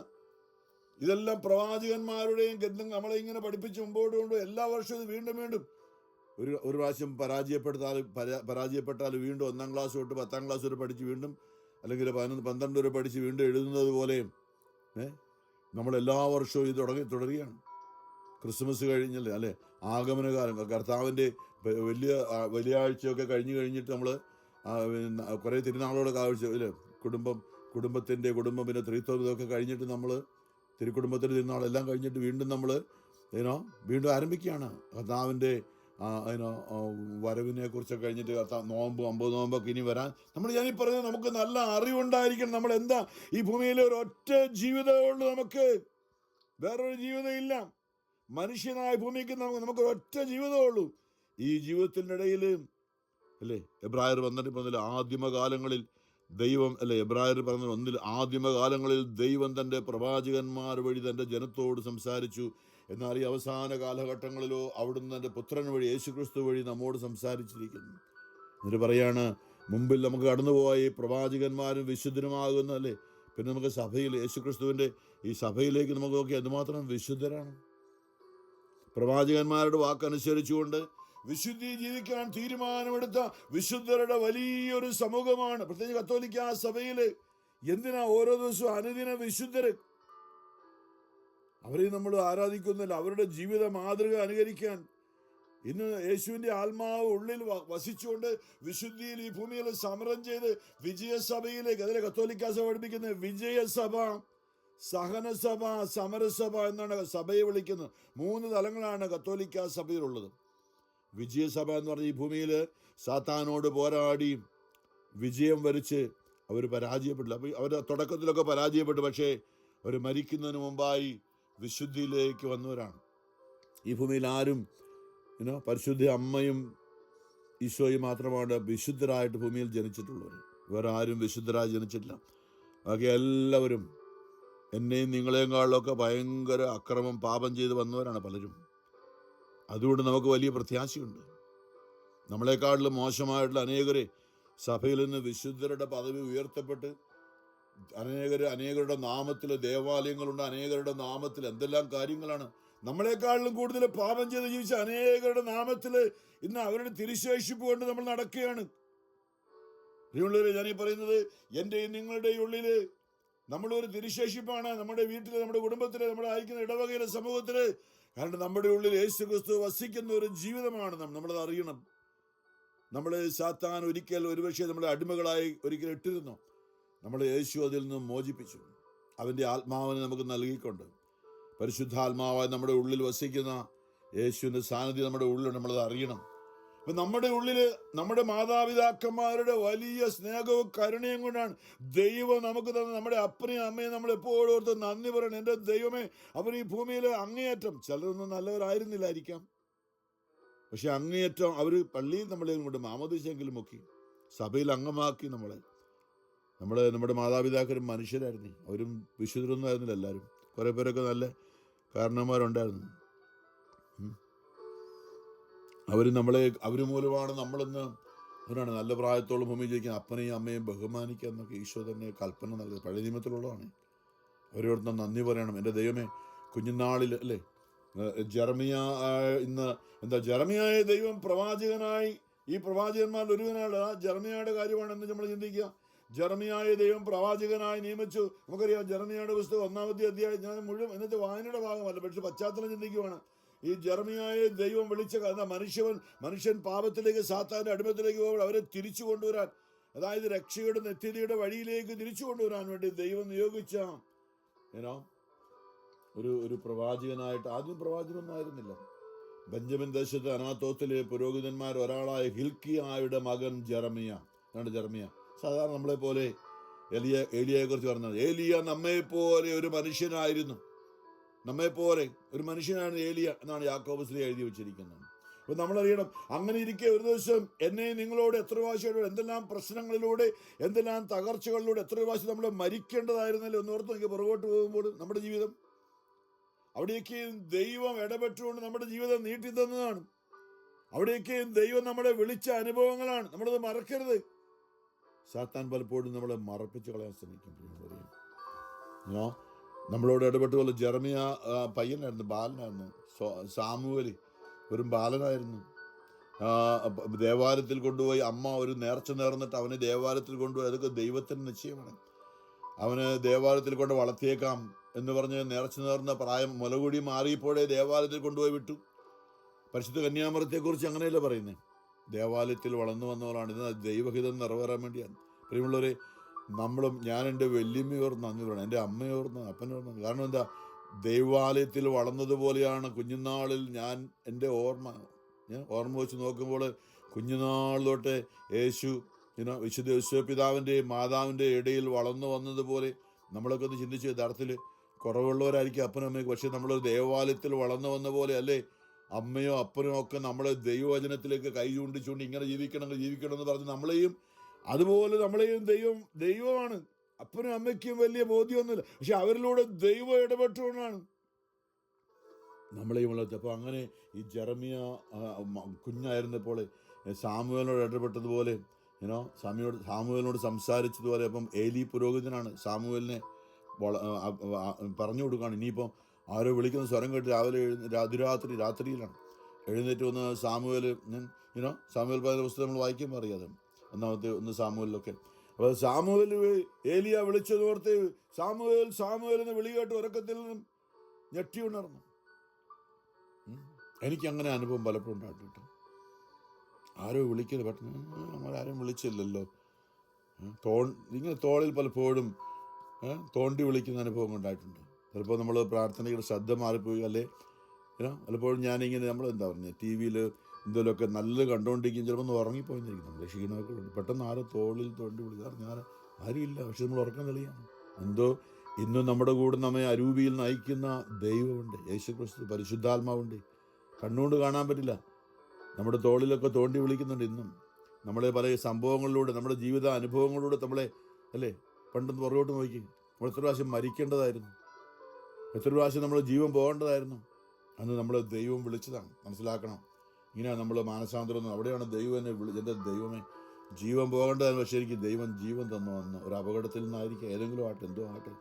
ഇതെല്ലാം പ്രവാചകന്മാരുടെയും ഗ്രന്ഥം നമ്മളെ ഇങ്ങനെ പഠിപ്പിച്ച് മുമ്പോട്ട് കൊണ്ട് എല്ലാ വർഷവും ഇത് വീണ്ടും ഒരു പ്രാവശ്യം പരാജയപ്പെട്ടാൽ വീണ്ടും 1ാം ക്ലാസ് തൊട്ട് 10ാം ക്ലാസ് വരെ പഠിച്ച് വീണ്ടും, അല്ലെങ്കിൽ 11-12 വരെ പഠിച്ച് വീണ്ടും എഴുതുന്നത് പോലെയും നമ്മളെല്ലാ വർഷവും ഇത് തുടരുകയാണ്. ക്രിസ്മസ് കഴിഞ്ഞല്ലേ അല്ലേ, ആഗമനകാലം, കർത്താവിൻ്റെ വലിയ ആഴ്ചയൊക്കെ കഴിഞ്ഞിട്ട് നമ്മൾ കുറേ തിരുനാളുകളൊക്കെ ആവശ്യം അല്ലേ, കുടുംബം പിന്നെ ത്രിത്വം ഇതൊക്കെ കഴിഞ്ഞിട്ട് നമ്മൾ തിരുക്കുടുംബത്തിൻ്റെ തിരുനാളെല്ലാം കഴിഞ്ഞിട്ട് വീണ്ടും നമ്മൾ വീണ്ടും ആരംഭിക്കുകയാണ് കർത്താവിൻ്റെ വരവിനെ കുറിച്ചൊക്കെ കഴിഞ്ഞിട്ട്. നോമ്പ് 50 നോമ്പൊക്കെ ഇനി വരാൻ ഞാനീ പറയുന്നത് നമുക്ക് നല്ല അറിവുണ്ടായിരിക്കണം. നമ്മൾ എന്താ ഈ ഭൂമിയിലെ ഒരൊറ്റ ജീവിതമേ ഉള്ളൂ, നമുക്ക് വേറൊരു ജീവിതം ഇല്ല. മനുഷ്യനായ ഭൂമിക്ക് നമുക്ക് ഒരൊറ്റ ജീവിതമേ ഉള്ളൂ. ഈ ജീവിതത്തിൻ്റെ ഇടയിൽ അല്ലേ, എബ്രായർ 12 ആദിമകാലങ്ങളിൽ ദൈവം അല്ലെ, എബ്രായർ 11 ആദിമകാലങ്ങളിൽ ദൈവം തൻ്റെ പ്രവാചകന്മാർ വഴി തൻ്റെ ജനത്തോട് സംസാരിച്ചു. എന്നാൽ ഈ അവസാന കാലഘട്ടങ്ങളിലോ അവിടുന്ന് തൻ്റെ പുത്രൻ വഴി യേശുക്രിസ്തു വഴി നമ്മോട് സംസാരിച്ചിരിക്കുന്നു. എന്നിട്ട് പറയാണ്, മുമ്പിൽ നമുക്ക് കടന്നുപോയ ഈ പ്രവാചകന്മാരും വിശുദ്ധരുമാകുന്ന അല്ലേ, പിന്നെ നമുക്ക് സഭയിൽ യേശുക്രിസ്തുവിൻ്റെ ഈ സഭയിലേക്ക് നമുക്ക് നോക്കി എന്തുമാത്രം വിശുദ്ധരാണ്. പ്രവാചകന്മാരുടെ വാക്കനുസരിച്ചുകൊണ്ട് വിശുദ്ധി ജീവിക്കാൻ തീരുമാനമെടുത്ത വിശുദ്ധരുടെ വലിയൊരു സമൂഹമാണ് പ്രത്യേകിച്ച് കത്തോലിക്ക സഭയില്. എന്തിനാ ഓരോ ദിവസവും അനുദിന വിശുദ്ധര്? അവരെ നമ്മൾ ആരാധിക്കുന്നില്ല. അവരുടെ ജീവിത മാതൃക അനുകരിക്കാൻ ഇന്ന് യേശുവിൻ്റെ ആത്മാവ് ഉള്ളിൽ വസിച്ചുകൊണ്ട് വിശുദ്ധിയിൽ ഈ ഭൂമിയിൽ സമരം ചെയ്ത് വിജയസഭയിലേക്ക്, അതിലെ കത്തോലിക്ക സഭ പഠിപ്പിക്കുന്നത് വിജയസഭ, സഹനസഭ, സമരസഭ എന്നാണ് സഭയെ വിളിക്കുന്നത്. 3 തലങ്ങളാണ് കത്തോലിക്ക സഭയിലുള്ളത്. വിജയസഭ എന്ന് പറഞ്ഞ ഈ ഭൂമിയിൽ സാത്താനോട് പോരാടി വിജയം വരിച്ച് അവർ പരാജയപ്പെട്ടില്ല. അപ്പോൾ അവർ തുടക്കത്തിലൊക്കെ പരാജയപ്പെട്ടു, പക്ഷേ അവർ മരിക്കുന്നതിന് മുമ്പായി വിശുദ്ധിയിലേക്ക് വന്നവരാണ്. ഈ ഭൂമിയിൽ ആരും പരിശുദ്ധ അമ്മയും ഈശോയും മാത്രമാണ് വിശുദ്ധരായിട്ട് ഭൂമിയിൽ ജനിച്ചിട്ടുള്ളവർ. വേറെ ആരും വിശുദ്ധരായി ജനിച്ചിട്ടില്ല. ബാക്കി എല്ലാവരും എന്നെയും നിങ്ങളെയും കാളിലൊക്കെ ഭയങ്കര അക്രമം പാപം ചെയ്ത് വന്നവരാണ് പലരും. അതുകൊണ്ട് നമുക്ക് വലിയ പ്രത്യാശയുണ്ട്. നമ്മളെക്കാളിലും മോശമായിട്ടുള്ള അനേകരെ സഭയിൽ നിന്ന് വിശുദ്ധരുടെ പദവി ഉയർത്തപ്പെട്ട് അനേകരുടെ നാമത്തിൽ ദേവാലയങ്ങളുണ്ട്, അനേകരുടെ നാമത്തിൽ എന്തെല്ലാം കാര്യങ്ങളാണ്. നമ്മളെക്കാളിലും കൂടുതൽ പാപം ചെയ്ത് ജീവിച്ച അനേകരുടെ നാമത്തിൽ ഇന്ന് അവരുടെ തിരുശേഷിപ്പ് കൊണ്ട് നമ്മൾ നടക്കുകയാണ്. പ്രിയമുള്ളവരെ, ഞാനീ പറയുന്നത് എൻ്റെയും നിങ്ങളുടെയും ഉള്ളിൽ നമ്മളൊരു തിരുശേഷിപ്പാണ്. നമ്മുടെ വീട്ടിൽ, നമ്മുടെ കുടുംബത്തിൽ, നമ്മുടെ അയക്കുന്ന ഇടവകയിലെ സമൂഹത്തിൽ. കാരണം നമ്മുടെ ഉള്ളിൽ യേശുക്രിസ്തു വസിക്കുന്ന ഒരു ജീവിതമാണ്. നമ്മളത് അറിയണം. നമ്മൾ സാത്താൻ ഒരുപക്ഷെ നമ്മളെ അടിമകളായി ഒരിക്കൽ ഇട്ടിരുന്നു. നമ്മൾ യേശു അതിൽ നിന്നും മോചിപ്പിച്ചു. അവൻ്റെ ആത്മാവിനെ നമുക്ക് നൽകിക്കൊണ്ട് പരിശുദ്ധാത്മാവായി നമ്മുടെ ഉള്ളിൽ വസിക്കുന്ന യേശുവിൻ്റെ സാന്നിധ്യം നമ്മുടെ ഉള്ളിൽ നമ്മളത് അറിയണം. അപ്പം നമ്മുടെ ഉള്ളിൽ നമ്മുടെ മാതാപിതാക്കന്മാരുടെ വലിയ സ്നേഹവും കരുണയും കൊണ്ടാണ് ദൈവം നമുക്ക് തന്ന നമ്മുടെ അപ്പനെയും അമ്മയും നമ്മൾ എപ്പോഴും ഓർത്ത് നന്ദി പറയണം. എൻ്റെ ദൈവമേ, അവർ ഈ ഭൂമിയിൽ അങ്ങേയറ്റം, ചിലരൊന്നും നല്ലവരായിരുന്നില്ലായിരിക്കാം, പക്ഷെ അങ്ങേയറ്റം അവർ പള്ളിയിൽ നമ്മളെ കൊണ്ട് മാമോദീസയെങ്കിലും മുക്കി സഭയിൽ അംഗമാക്കി നമ്മുടെ മാതാപിതാക്കളും മനുഷ്യരായിരുന്നു. അവരും വിശുദ്ധരൊന്നും ആയിരുന്നില്ല. എല്ലാവരും കുറേ പേരൊക്കെ നല്ല കാരണന്മാരുണ്ടായിരുന്നു. അവർ മൂലമാണ് നമ്മളിന്ന് അവരാണ് നല്ല പ്രായത്തോളം ഭൂമി ജീവിക്കുന്ന അപ്പനെയും അമ്മയും ബഹുമാനിക്കുക എന്നൊക്കെ ഈശോ തന്നെ കൽപ്പന നൽകുന്നത് പഴയ നിയമത്തിലുള്ളതാണ്. അവരോട് നന്ദി പറയണം. എൻ്റെ ദൈവമേ, കുഞ്ഞുനാളിൽ അല്ലേ ജെറമിയായ ദൈവം പ്രവാചകനായി, ഈ പ്രവാചകന്മാരിൽ ഒരുവനാണ്. ആ ജെറമിയായുടെ കാര്യമാണെന്ന് നമ്മൾ ചിന്തിക്കുക. ജെറമിയായ ദൈവം പ്രവാചകനായി നിയമിച്ചു. നമുക്കറിയാം ജെറമിയായുടെ പുസ്തകം 1-ാമത്തെ അധ്യായം. ഞാൻ മുഴുവൻ ഇന്നത്തെ വായനയുടെ ഭാഗമല്ല, പക്ഷെ പശ്ചാത്തലം ചിന്തിക്കുവാണ്. ഈ ജെറമിയായ ദൈവം വിളിച്ച മനുഷ്യൻ പാപത്തിലേക്ക്, സാത്താന്റെ അടിമത്തിലേക്ക് പോകുമ്പോൾ അവരെ തിരിച്ചു കൊണ്ടുവരാൻ, അതായത് രക്ഷയുടെ നിത്യതയുടെ വഴിയിലേക്ക് തിരിച്ചു കൊണ്ടുവരാൻ വേണ്ടി ദൈവം നിയോഗിച്ച ഒരു പ്രവാചകനായിട്ട്. ആദ്യം പ്രവാചകനൊന്നും ആയിരുന്നില്ല. ബെഞ്ചമിൻ ദേശത്തെ അനാത്തോത്തിലെ പുരോഹിതന്മാർ ഒരാളായ ഹിൽക്കിയായുടെ മകൻ ജെറമിയ. ജെറമിയ സാധാരണ നമ്മളെ പോലെ ഏലിയയെ കുറിച്ച് പറഞ്ഞത്, ഏലിയ നമ്മെപ്പോലെ ഒരു മനുഷ്യനായിരുന്നു. നമ്മെപ്പോലെ ഒരു മനുഷ്യനാണ് ഏലിയ എന്നാണ് യാക്കോബ് ശ്രീ എഴുതി വെച്ചിരിക്കുന്നത്. അപ്പോൾ നമ്മളറിയണം, അങ്ങനെ ഇരിക്കെ ഒരു ദിവസം എന്നെ നിങ്ങളോട് എത്ര പ്രാവശ്യം, എന്തെല്ലാം പ്രശ്നങ്ങളിലൂടെ, എന്തെല്ലാം തകർച്ചകളിലൂടെ എത്ര പ്രാവശ്യം നമ്മൾ മരിക്കേണ്ടതായിരുന്നല്ലോ എന്നോർത്ത് എനിക്ക് പുറകോട്ട് പോകുമ്പോൾ നമ്മുടെ ജീവിതം അവിടേക്ക് ദൈവം ഇടപെട്ടുകൊണ്ട് നമ്മുടെ ജീവിതം നീട്ടി തന്നതാണ്. അവിടേക്ക് ദൈവം നമ്മളെ വിളിച്ച അനുഭവങ്ങളാണ്. നമ്മളത് മറക്കരുത്. സാത്താൻ പലപ്പോഴും നമ്മളെ മറപ്പിച്ച് കളയാൻ ശ്രമിക്കും. നമ്മളോട് ഇടപെട്ട് പോലെ ജെറമിയ പയ്യനായിരുന്നു, ബാലനായിരുന്നു. സാമുവേൽ വെറും ബാലനായിരുന്നു. ദേവാലയത്തിൽ കൊണ്ടുപോയി അമ്മ ഒരു നേർച്ച നേർന്നിട്ട് അവനെ ദേവാലയത്തിൽ കൊണ്ടുപോയി. അതൊക്കെ ദൈവത്തിന് നിശ്ചയമാണ്. അവന് ദേവാലയത്തിൽ കൊണ്ട് വളർത്തിയേക്കാം എന്ന് പറഞ്ഞ് നേർച്ച നേർന്ന പ്രായം മുലകൂടി മാറിയപ്പോഴേ ദേവാലയത്തിൽ കൊണ്ടുപോയി വിട്ടു. പരിശുദ്ധ കന്യാമറിയത്തെക്കുറിച്ച് അങ്ങനെയല്ലേ പറയുന്നത്? ദേവാലയത്തിൽ വളർന്നു വന്നവരാണ്. ഇത് ദൈവഹിതം നിറവേറാൻ വേണ്ടിയാണ്. പ്രിയമുള്ളവരെ, ഞാൻ എൻ്റെ വല്യമ്മയോർന്ന് നന്ദി പറയണം, എൻ്റെ അമ്മയോർന്ന്, അപ്പനോർന്ന്. കാരണം എന്താ, ദൈവാലയത്തിൽ വളർന്നതുപോലെയാണ് കുഞ്ഞുനാളിൽ എൻ്റെ ഓർമ്മ വെച്ച് നോക്കുമ്പോൾ കുഞ്ഞുനാൾ തൊട്ട് യേശു വിശുദ്ധ യേശുപിതാവിൻ്റെയും മാതാവിൻ്റെ ഇടയിൽ വളർന്നു വന്നതുപോലെ നമ്മളൊക്കെ ഒന്ന് ചിന്തിച്ച് യഥാർത്ഥത്തിൽ കുറവുള്ളവരായിരിക്കും അപ്പനും അമ്മയ്ക്ക്. പക്ഷേ നമ്മൾ ദേവാലയത്തിൽ വളർന്നു വന്ന പോലെ അല്ലേ അമ്മയോ അപ്പനോ ഒക്കെ നമ്മളെ ദൈവവചനത്തിലേക്ക് കൈ ചൂണ്ടി ഇങ്ങനെ ജീവിക്കണം എന്ന് പറഞ്ഞ് നമ്മളെയും ദൈവമാണ്. അപ്പനും അമ്മയ്ക്കും വലിയ ബോധ്യമൊന്നുമില്ല, പക്ഷെ അവരിലൂടെ ദൈവം ഇടപെട്ടുകൊണ്ടാണ് നമ്മളെയും വളർത്തി. അപ്പോൾ അങ്ങനെ ഈ ജെറമിയ കുഞ്ഞായിരുന്നപ്പോൾ സാമുവേലിനോട് ഇടപെട്ടതുപോലെ, സാമുവേലിനോട് സംസാരിച്ചതുപോലെ, അപ്പം ഏലി പുരോഹിതനാണ് സാമുവേലിനെ പറഞ്ഞു കൊടുക്കുകയാണ്. ഇനിയിപ്പം ആരോ വിളിക്കുന്ന സ്വരം കേട്ട് രാവിലെ രാത്രിയിലാണ് എഴുന്നേറ്റ് വന്ന് സാമുവേൽ പറയുന്ന പുസ്തകം നമ്മൾ വായിക്കുമ്പോൾ അറിയാതെ ഒന്ന് സാമുവേലിലൊക്കെ. അപ്പോൾ സാമുവേൽ ഏലിയ വിളിച്ചതോർത്ത് സാമുവേൽ എന്ന് വിളി കേട്ട് ഉറക്കത്തിൽ നിന്നും ഞെട്ടി ഉണർന്നു. എനിക്കങ്ങനെ അനുഭവം പലപ്പോഴും ഉണ്ടായിട്ടുണ്ട്. ആരോ വിളിക്കുന്നത് പെട്ടെന്ന് നമ്മളാരും വിളിച്ചില്ലല്ലോ, ഇങ്ങനെ തോളിൽ പലപ്പോഴും തോണ്ടി വിളിക്കുന്ന അനുഭവം ഉണ്ടായിട്ടുണ്ട്. ചിലപ്പോൾ നമ്മൾ പ്രാർത്ഥനയുടെ ശ്രദ്ധ മാറിപ്പോയി, അല്ലേ പലപ്പോഴും ഞാനിങ്ങനെ നമ്മളെന്താ പറഞ്ഞത് ടി വിയിൽ എന്തെങ്കിലുമൊക്കെ നല്ലത് കണ്ടുകൊണ്ടിരിക്കും, ചിലപ്പോൾ ഒന്ന് ഉറങ്ങിപ്പോയിരിക്കും. നമ്മൾ ക്ഷീണമൊക്കെ ഉണ്ട്, പെട്ടെന്ന് ആരോ തോളിൽ തോണ്ടി വിളിക്കാറ് ഞാൻ ആരുമില്ല, പക്ഷെ നമ്മൾ ഉറക്കം തെളിയാണ്. എന്തോ ഇന്നും നമ്മുടെ കൂടെ നമ്മെ അരൂപിയിൽ നയിക്കുന്ന ദൈവമുണ്ട്, യേശുക്രിസ്തു പരിശുദ്ധാത്മാവുണ്ട്. കണ്ണുകൊണ്ട് കാണാൻ പറ്റില്ല, നമ്മുടെ തോളിലൊക്കെ തോണ്ടി വിളിക്കുന്നുണ്ട്. ഇന്നും നമ്മളെ പല സംഭവങ്ങളിലൂടെ, നമ്മുടെ ജീവിത അനുഭവങ്ങളിലൂടെ നമ്മളെ, അല്ലേ, പണ്ടെന്ന് പുറകോട്ട് നോക്കി നമ്മൾ എത്ര പ്രാവശ്യം മരിക്കേണ്ടതായിരുന്നു, എത്ര പ്രാവശ്യം നമ്മൾ ജീവൻ പോകേണ്ടതായിരുന്നു. അന്ന് നമ്മളെ ദൈവം വിളിച്ചതാണ്. മനസ്സിലാക്കണം, ഇങ്ങനെയാണ് നമ്മൾ മാനസാന്തരം. അവിടെയാണ് ദൈവം എന്നെ എൻ്റെ ദൈവമേ, ജീവൻ പോകേണ്ടതാണ്, പക്ഷേ എനിക്ക് ദൈവം ജീവൻ തന്നു വന്ന് ഒരു അപകടത്തിൽ നിന്നായിരിക്കും, ഏതെങ്കിലും ആട്ടെ, എന്തോ ആട്ടെ.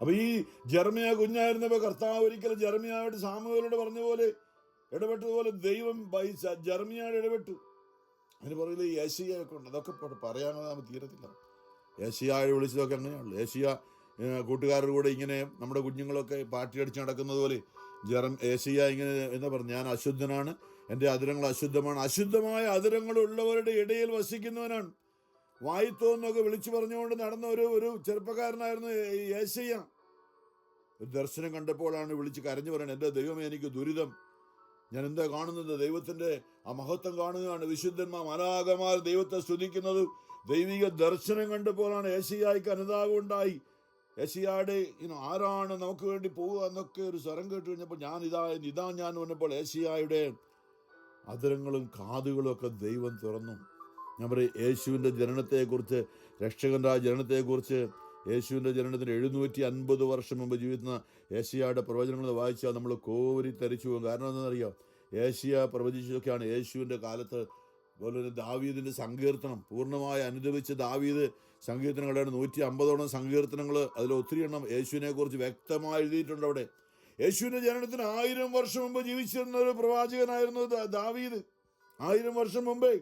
അപ്പോൾ ഈ ജെറമിയ കുഞ്ഞായിരുന്നപ്പോൾ കർത്താവ് ഒരിക്കലും ജെറമിയായോട് സാമുവേലോട് പറഞ്ഞ പോലെ ഇടപെട്ടതുപോലെ ദൈവം ജെറമിയായോട് ഇടപെട്ടു. അതിന് പുറകിൽ യേശയ്യൊക്കെ ഉണ്ട്, അതൊക്കെ പറയാനോ നമുക്ക് തീരത്തില്ല. യേശയ്യായെ വിളിച്ചതൊക്കെ അങ്ങനെയാണല്ലോ. യേശയ്യ കൂട്ടുകാരുടെ കൂടെ ഇങ്ങനെ നമ്മുടെ കുഞ്ഞുങ്ങളൊക്കെ പാട്ടി അടിച്ച് നടക്കുന്നത് പോലെ യേശയ്യ ഇങ്ങനെ എന്താ പറഞ്ഞു, ഞാൻ അശുദ്ധനാണ്, എൻ്റെ അതിരങ്ങൾ അശുദ്ധമാണ്, അശുദ്ധമായ അതിരങ്ങളുള്ളവരുടെ ഇടയിൽ വസിക്കുന്നവനാണ്. വായിത്തോന്നൊക്കെ വിളിച്ചു പറഞ്ഞുകൊണ്ട് നടന്ന ഒരു ചെറുപ്പക്കാരനായിരുന്നു യേശയ്യ. ഒരു ദർശനം കണ്ടപ്പോഴാണ് വിളിച്ച് കരഞ്ഞു പറയുന്നത്, എൻ്റെ ദൈവമേ എനിക്ക് ദുരിതം, ഞാൻ എന്താ കാണുന്നത്, ദൈവത്തിൻ്റെ ആ മഹത്വം കാണുകയാണ്, വിശുദ്ധന്മാർ മാലാഖമാർ ദൈവത്തെ സ്തുതിക്കുന്നത്. ദൈവിക ദർശനം കണ്ടപ്പോഴാണ് യേശയ്യായ്ക്ക് അനുതാപം ഉണ്ടായി. യേശയ്യായുടെ ആരാണ് നമുക്ക് വേണ്ടി പോവുക എന്നൊക്കെ ഒരു സ്വരം കേട്ട് കഴിഞ്ഞപ്പോൾ ഇതാ ഞാൻ വന്നപ്പോൾ യേശയ്യായുടെ അതിരങ്ങളും കാതുകളും ഒക്കെ ദൈവം തുറന്നു. ഞാൻ പറയും, യേശുവിൻ്റെ ജനനത്തെക്കുറിച്ച്, രക്ഷകന്റെ ജനനത്തെക്കുറിച്ച്, യേശുവിൻ്റെ ജനനത്തിന് 750 വർഷം മുമ്പ് ജീവിക്കുന്ന യേശയ്യായുടെ പ്രവചനങ്ങൾ വായിച്ചാൽ നമ്മൾ കോരി തരിച്ചു പോകും. കാരണം എന്താണെന്നറിയാം, യേശയ്യ പ്രവചിച്ചതൊക്കെയാണ് യേശുവിൻ്റെ കാലത്ത്. അതുപോലെ തന്നെ ദാവീദിൻ്റെ സങ്കീർത്തനം പൂർണ്ണമായി അനുദപിച്ച ദാവീദ് സങ്കീർത്തനങ്ങളാണ് 150ഓളം സങ്കീർത്തനങ്ങൾ. അതിൽ ഒത്തിരി എണ്ണം യേശുവിനെ കുറിച്ച് വ്യക്തമായി എഴുതിയിട്ടുണ്ട്. അവിടെ യേശുവിൻ്റെ ജനനത്തിന് 1000 വർഷം മുമ്പ് ജീവിച്ചിരുന്ന ഒരു പ്രവാചകനായിരുന്നു ദാവീദ്. 1000 വർഷം മുമ്പേ.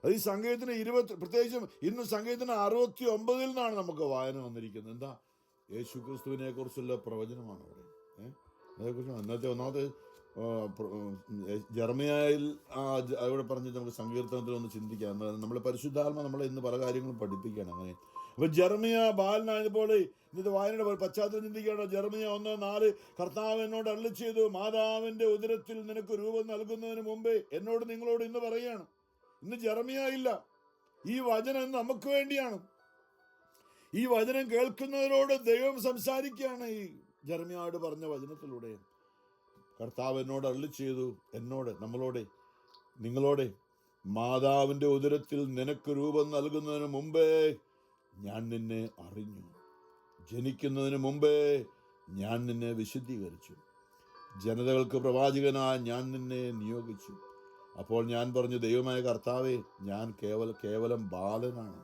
അത് ഈ സങ്കീർത്തനം 20, പ്രത്യേകിച്ചും ഇന്ന് സങ്കീർത്തനം 69 നിന്നാണ് നമുക്ക് വായന വന്നിരിക്കുന്നത്. എന്താ, യേശു ക്രിസ്തുവിനെ കുറിച്ചുള്ള പ്രവചനമാണ് അവിടെ. അതേക്കുറിച്ച് അന്നത്തെ ഒന്നാമത്തെ ജെറമിയായിൽ അവിടെ പറഞ്ഞിട്ട് നമുക്ക് സങ്കീർത്തനത്തിൽ ഒന്ന് ചിന്തിക്കാം. നമ്മൾ പരിശുദ്ധാത്മ നമ്മളെ ഇന്ന് പല കാര്യങ്ങളും പഠിപ്പിക്കുകയാണ്. അങ്ങനെ അപ്പൊ ജെറമിയ ബാലനായതുപോലെ ഇന്നത്തെ വായനയുടെ പശ്ചാത്തലം ചിന്തിക്കുകയാണ്. ജെറമിയ 1:4 കർത്താവ് എന്നോട് അരുളിച്ചെയ്തു, മാതാവിന്റെ ഉദരത്തിൽ നിനക്ക് രൂപം നൽകുന്നതിന് മുമ്പേ എന്നോട് നിങ്ങളോട് ഇന്ന് പറയുകയാണ്. ഇന്ന് ജെറമിയ ഇല്ല, ഈ വചനം നമുക്ക് വേണ്ടിയാണ്. ഈ വചനം കേൾക്കുന്നവരോട് ദൈവം സംസാരിക്കുകയാണ്. ഈ ജെറമിയായോട് പറഞ്ഞ വചനത്തിലൂടെ കർത്താവ് എന്നോട് അരുളിച്ചെയ്തു, നിങ്ങളോട് മാതാവിന്റെ ഉദരത്തിൽ നിനക്ക് രൂപം നൽകുന്നതിന് മുമ്പേ ഞാൻ നിന്നെ അറിഞ്ഞു, ജനിക്കുന്നതിന് മുമ്പേ ഞാൻ നിന്നെ വിശുദ്ധീകരിച്ചു, ജനതകൾക്ക് പ്രവാചകനായി ഞാൻ നിന്നെ നിയോഗിച്ചു. അപ്പോൾ ഞാൻ പറഞ്ഞു, ദൈവമായ കർത്താവേ, ഞാൻ കേവലം ബാലനാണ്,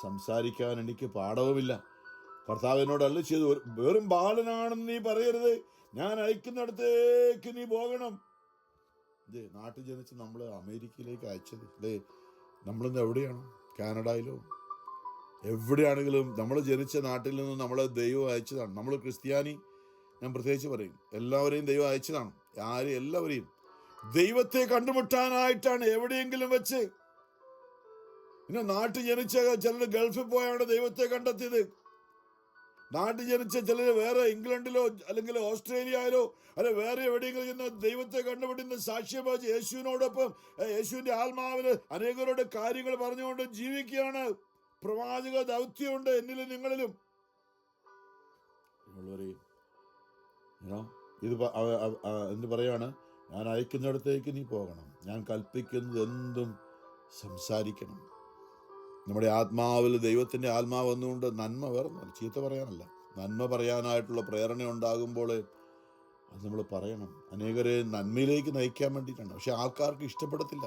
സംസാരിക്കാൻ എനിക്ക് പാഠവുമില്ല. കർത്താവ് എന്നോട് അരുളിച്ചെയ്തു, വെറും ബാലനാണെന്ന് നീ പറയരുത്, ഞാൻ അയക്കുന്നിടത്തേക്ക് നീ പോകണം. നാട്ടിൽ ജനിച്ച് നമ്മൾ അമേരിക്കയിലേക്ക് അയച്ചത് അല്ലേ? നമ്മളിന്ന് എവിടെയാണ്? കാനഡയിലോ എവിടെയാണെങ്കിലും നമ്മൾ ജനിച്ച നാട്ടിൽ നിന്ന് നമ്മളെ ദൈവം അയച്ചതാണ്. നമ്മൾ ക്രിസ്ത്യാനി, ഞാൻ പ്രത്യേകിച്ച് പറയും, എല്ലാവരെയും ദൈവം അയച്ചതാണ്. എല്ലാവരെയും ദൈവത്തെ കണ്ടുമുട്ടാനായിട്ടാണ് എവിടെയെങ്കിലും വെച്ച്. പിന്നെ നാട്ടിൽ ജനിച്ച ചിലർ ഗൾഫിൽ പോയാണ് ദൈവത്തെ കണ്ടെത്തിയത്. നാട്ടിൽ ജനിച്ച ചിലർ വേറെ ഇംഗ്ലണ്ടിലോ അല്ലെങ്കിൽ ഓസ്ട്രേലിയയിലോ അല്ലെ വേറെ എവിടെയെങ്കിലും ചെന്ന് ദൈവത്തെ കണ്ടുപിടിക്കുന്ന സാക്ഷ്യം വഹിച്ച് യേശുവിനോടൊപ്പം യേശുവിൻ്റെ ആത്മാവിന് അനേകരുടെ കാര്യങ്ങൾ പറഞ്ഞുകൊണ്ട് ജീവിക്കുകയാണ്. പ്രവാചക ദൗത്യമുണ്ട് എന്നിലും നിങ്ങളിലും. ഇത് എന്ത് പറയാണ്, ഞാൻ അയക്കുന്നിടത്തേക്ക് നീ പോകണം, ഞാൻ കൽപ്പിക്കുന്നത് എന്തും സംസാരിക്കണം. നമ്മുടെ ആത്മാവിൽ ദൈവത്തിൻ്റെ ആത്മാവ് വന്നുകൊണ്ട് നന്മ വേറൊന്നുമല്ല, ചീത്ത പറയാനല്ല, നന്മ പറയാനായിട്ടുള്ള പ്രേരണ ഉണ്ടാകുമ്പോൾ അത് നമ്മൾ പറയണം. അനേകരെ നന്മയിലേക്ക് നയിക്കാൻ വേണ്ടിയിട്ടാണ്. പക്ഷെ ആൾക്കാർക്ക് ഇഷ്ടപ്പെടത്തില്ല.